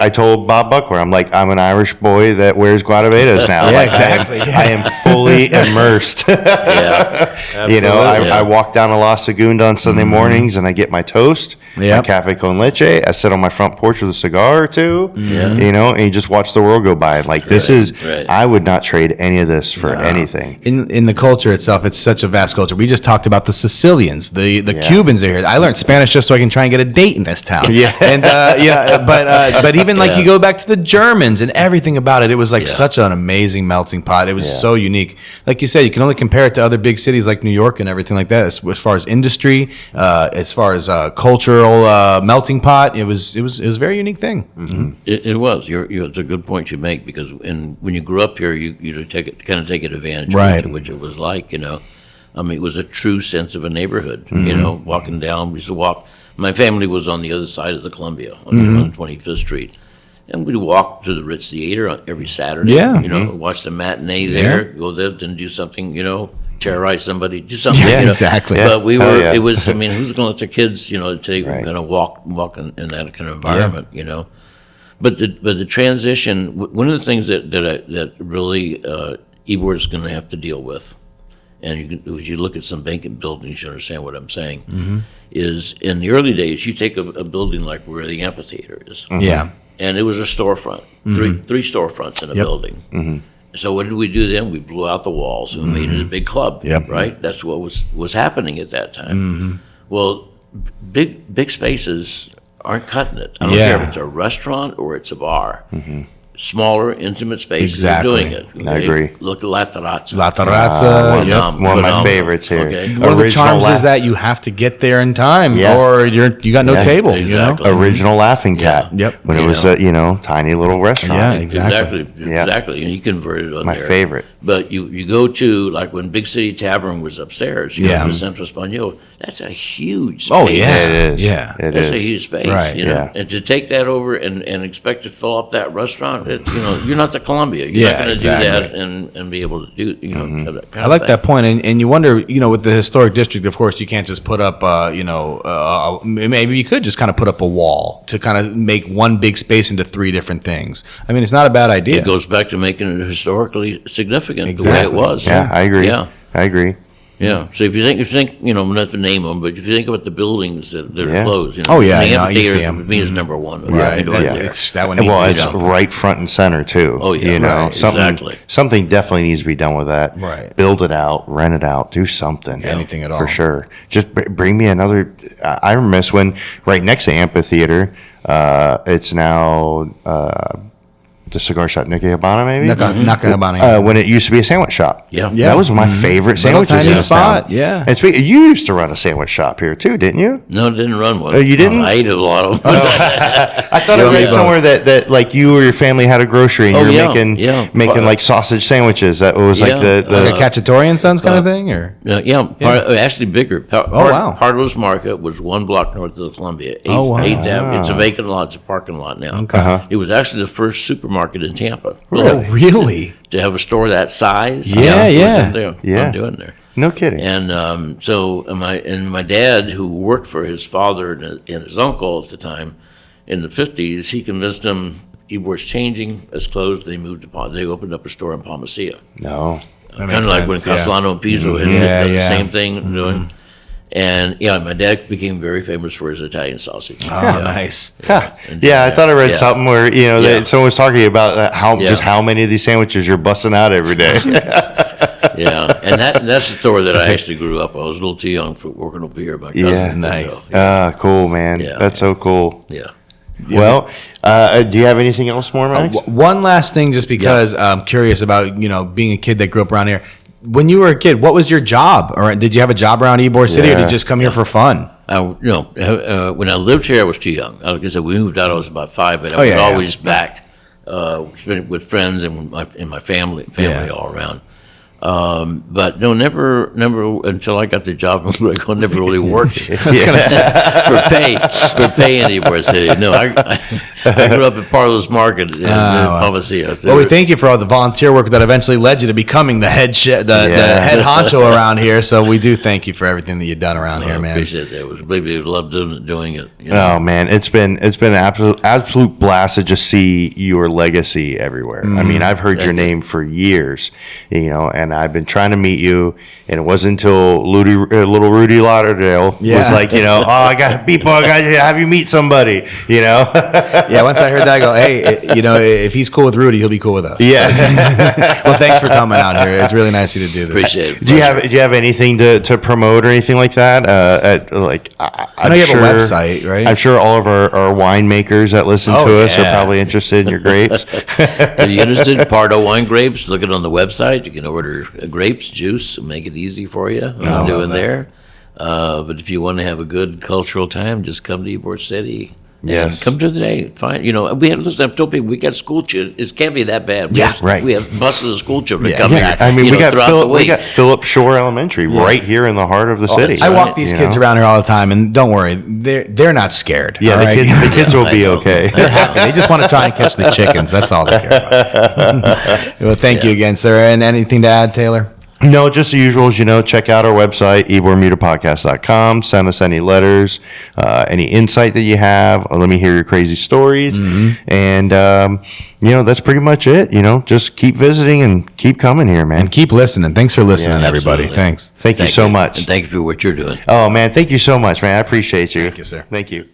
told Bob Buckler, I'm like, I'm an Irish boy that wears Guadavedas now. Yeah, Like, exactly. I am fully immersed. Yeah. I walk down to La Segunda on Sunday mornings and I get my toast, my Yep. cafe con leche. I sit on my front porch with a cigar or two, Yeah. and you just watch the world go by. Like this is, right. I would not trade any of this for anything. In the culture itself, it's such a vast culture. We just talked about the Sicilians, the Cubans are here. I learned Spanish just so I can try and get a date in this town. Yeah. And but even like Yeah. you go back to the Germans and everything about it, it was like such an amazing melting pot. It was so unique. Like you said, you can only compare it to other big cities like New York and everything like that. As far as industry, as far as cultural melting pot, it was a very unique thing. It was. It's a good point you make because when you grew up here, you take advantage Right. of which it was like. I mean, it was a true sense of a neighborhood. Walking down, we used to walk. My family was on the other side of the Columbia on 25th Street, and we'd walk to the Ritz Theater every Saturday. Yeah. Watch the matinee there, go there and do something. Terrorize somebody, do something. Yeah, exactly. But we Hell were. yeah. It was. I mean, who's going to let their kids, take Right. kind of walk in that kind of environment, But the transition. One of the things that really Ybor is going to have to deal with, and as you look at some vacant buildings, you understand what I'm saying. Is in the early days, you take a building like where the amphitheater is, Yeah. and it was a storefront, three storefronts in a building. So what did we do then? We blew out the walls and we made it a big club. Yep. Right. That's what was happening at that time. Well, big spaces aren't cutting it. I don't care if it's a restaurant or it's a bar. smaller, intimate spaces Exactly. are doing it. I agree. Look at La Terrazza. La Terrazza. Yep. One of my Phenomenal. favorites here. Okay. One of the Original charms la- is that you have to get there in time, Yeah. or you got no Yeah, table. exactly. You know. Original Laughing Cat. Yep. When it You was know. a tiny little restaurant. Yeah, exactly. Yeah. Exactly. And you converted on My there. favorite. But you go to, like when Big City Tavern was upstairs, you Yeah. go to Centro Español, that's a huge space. Oh, yeah. It is. Yeah. It That's a is. huge space, Right, you know. yeah. And to take that over and expect to fill up that restaurant, you're not the Columbia. You're Yeah, not going to exactly. do that and be able to do, have that kind I like of that point, and you wonder, with the historic district, of course, you can't just put up, maybe you could just kind of put up a wall to kind of make one big space into three different things. I mean, it's not a bad idea. It goes back to making it historically significant Exactly. the way it was. Yeah, I agree. Yeah. I agree. Yeah. So if you think, not to name them, but if you think about the buildings that Yeah. are closed, Oh, yeah, the no, you amphitheater see 'em. for me is number one. Right. Right Yeah. there. That one And needs well, to be it's done. right front and center too. Oh, yeah, right, exactly. Something definitely needs to be done with that. Right. Build it out, rent it out, do something. Anything at all. for sure. Just bring me another. I remiss when right next to amphitheater. It's now the cigar shop Nicky Habana, maybe. Nakahabana. When it used to be a sandwich shop. Yeah. That was my favorite Little sandwiches tiny in this spot, town. yeah. And you used to run a sandwich shop here too, didn't you? No, it didn't run one. Oh, you didn't? I ate a lot of them. I thought You I and me read both. somewhere that like you or your family had a grocery and Oh, you were yeah. making like sausage sandwiches. That was like Yeah. the Like a Cacciatore and Sons kind of thing, or Actually bigger. wow. Pardo's Market was 1 block north of the Columbia. Oh, wow. It's a vacant lot. It's a parking lot now. Okay. It was actually the first supermarket in Tampa. Really? To have a store that size. Yeah, yeah. Yeah. I'm doing there. no kidding. And my dad, who worked for his father and his uncle at the time, in the 50s, he convinced him Ybor's changing. It's closed. They opened up a store in Palmacia. No. Kind makes of like when sense, yeah. Castellano and Pizzo had Yeah, done the yeah. same thing doing. And my dad became very famous for his Italian sausage. Oh, nice. Yeah, I thought I read Yeah. something where Yeah. that someone was talking about Yeah. just how many of these sandwiches you're busting out every day. Yeah, and that's the store that I actually grew up. I was a little too young for working over here. My cousin. Yeah. Nice. Cool, man. Yeah. That's so cool. Yeah. Well, do you have anything else more, Max? One last thing, just because I'm curious about being a kid that grew up around here. When you were a kid, what was your job? Or did you have a job around Ybor City, or did you just come here for fun? When I lived here, I was too young. Like I said, we moved out. I was about 5, but I Oh, was yeah, yeah. always back with friends and my family Yeah. all around. But no, never until I got the job. I never really worked for pay in Ybor City. No, I grew up at Pardo's Market in Palmacia. Well, we thank you for all the volunteer work that eventually led you to becoming the head the head honcho around here. So we do thank you for everything that you've done around here, I man. appreciate that. It was maybe loved doing it. Oh man, it's been an absolute blast to just see your legacy everywhere. I mean, I've heard your name for years, and I've been trying to meet you, and it wasn't until little Rudy Lauderdale was like, oh, I got to have you meet somebody, Yeah, once I heard that, I go, hey, if he's cool with Rudy, he'll be cool with us. Yes. Well, thanks for coming out here. It's really nice of you to do this. Appreciate it. Do you have anything to promote or anything like that? I know you have a website, right? I'm sure all of our winemakers that listen to us are yeah. probably interested in your grapes. Are you interested in Pardo wine grapes? Look it on the website. You can order grapes, juice, make it easy for you. I'm doing there. But if you want to have a good cultural time, just come to Ybor City. Yes. And come to the day. Fine. I've told people we got school children. It can't be that bad. Yeah, right. We have buses of school children Yeah, coming. Yeah, I mean, we got throughout the week. Philip Shore Elementary right here in the heart of the city. that's I right. walk these kids around here all the time, and don't worry, they're not scared. Yeah, all the right? kids will I be know. okay. They're happy. They just want to try and catch the chickens. That's all they care about. Well, thank you again, sir. And anything to add, Taylor? No, just the usuals, check out our website, YborMutaPodcast.com. Send us any letters, any insight that you have. Let me hear your crazy stories. And, that's pretty much it. Just keep visiting and keep coming here, man. And keep listening. Thanks for listening, Yeah, everybody. absolutely. Thanks. Thank you so much. And thank you for what you're doing. Oh, man, thank you so much, man. I appreciate you. Thank you, sir. Thank you.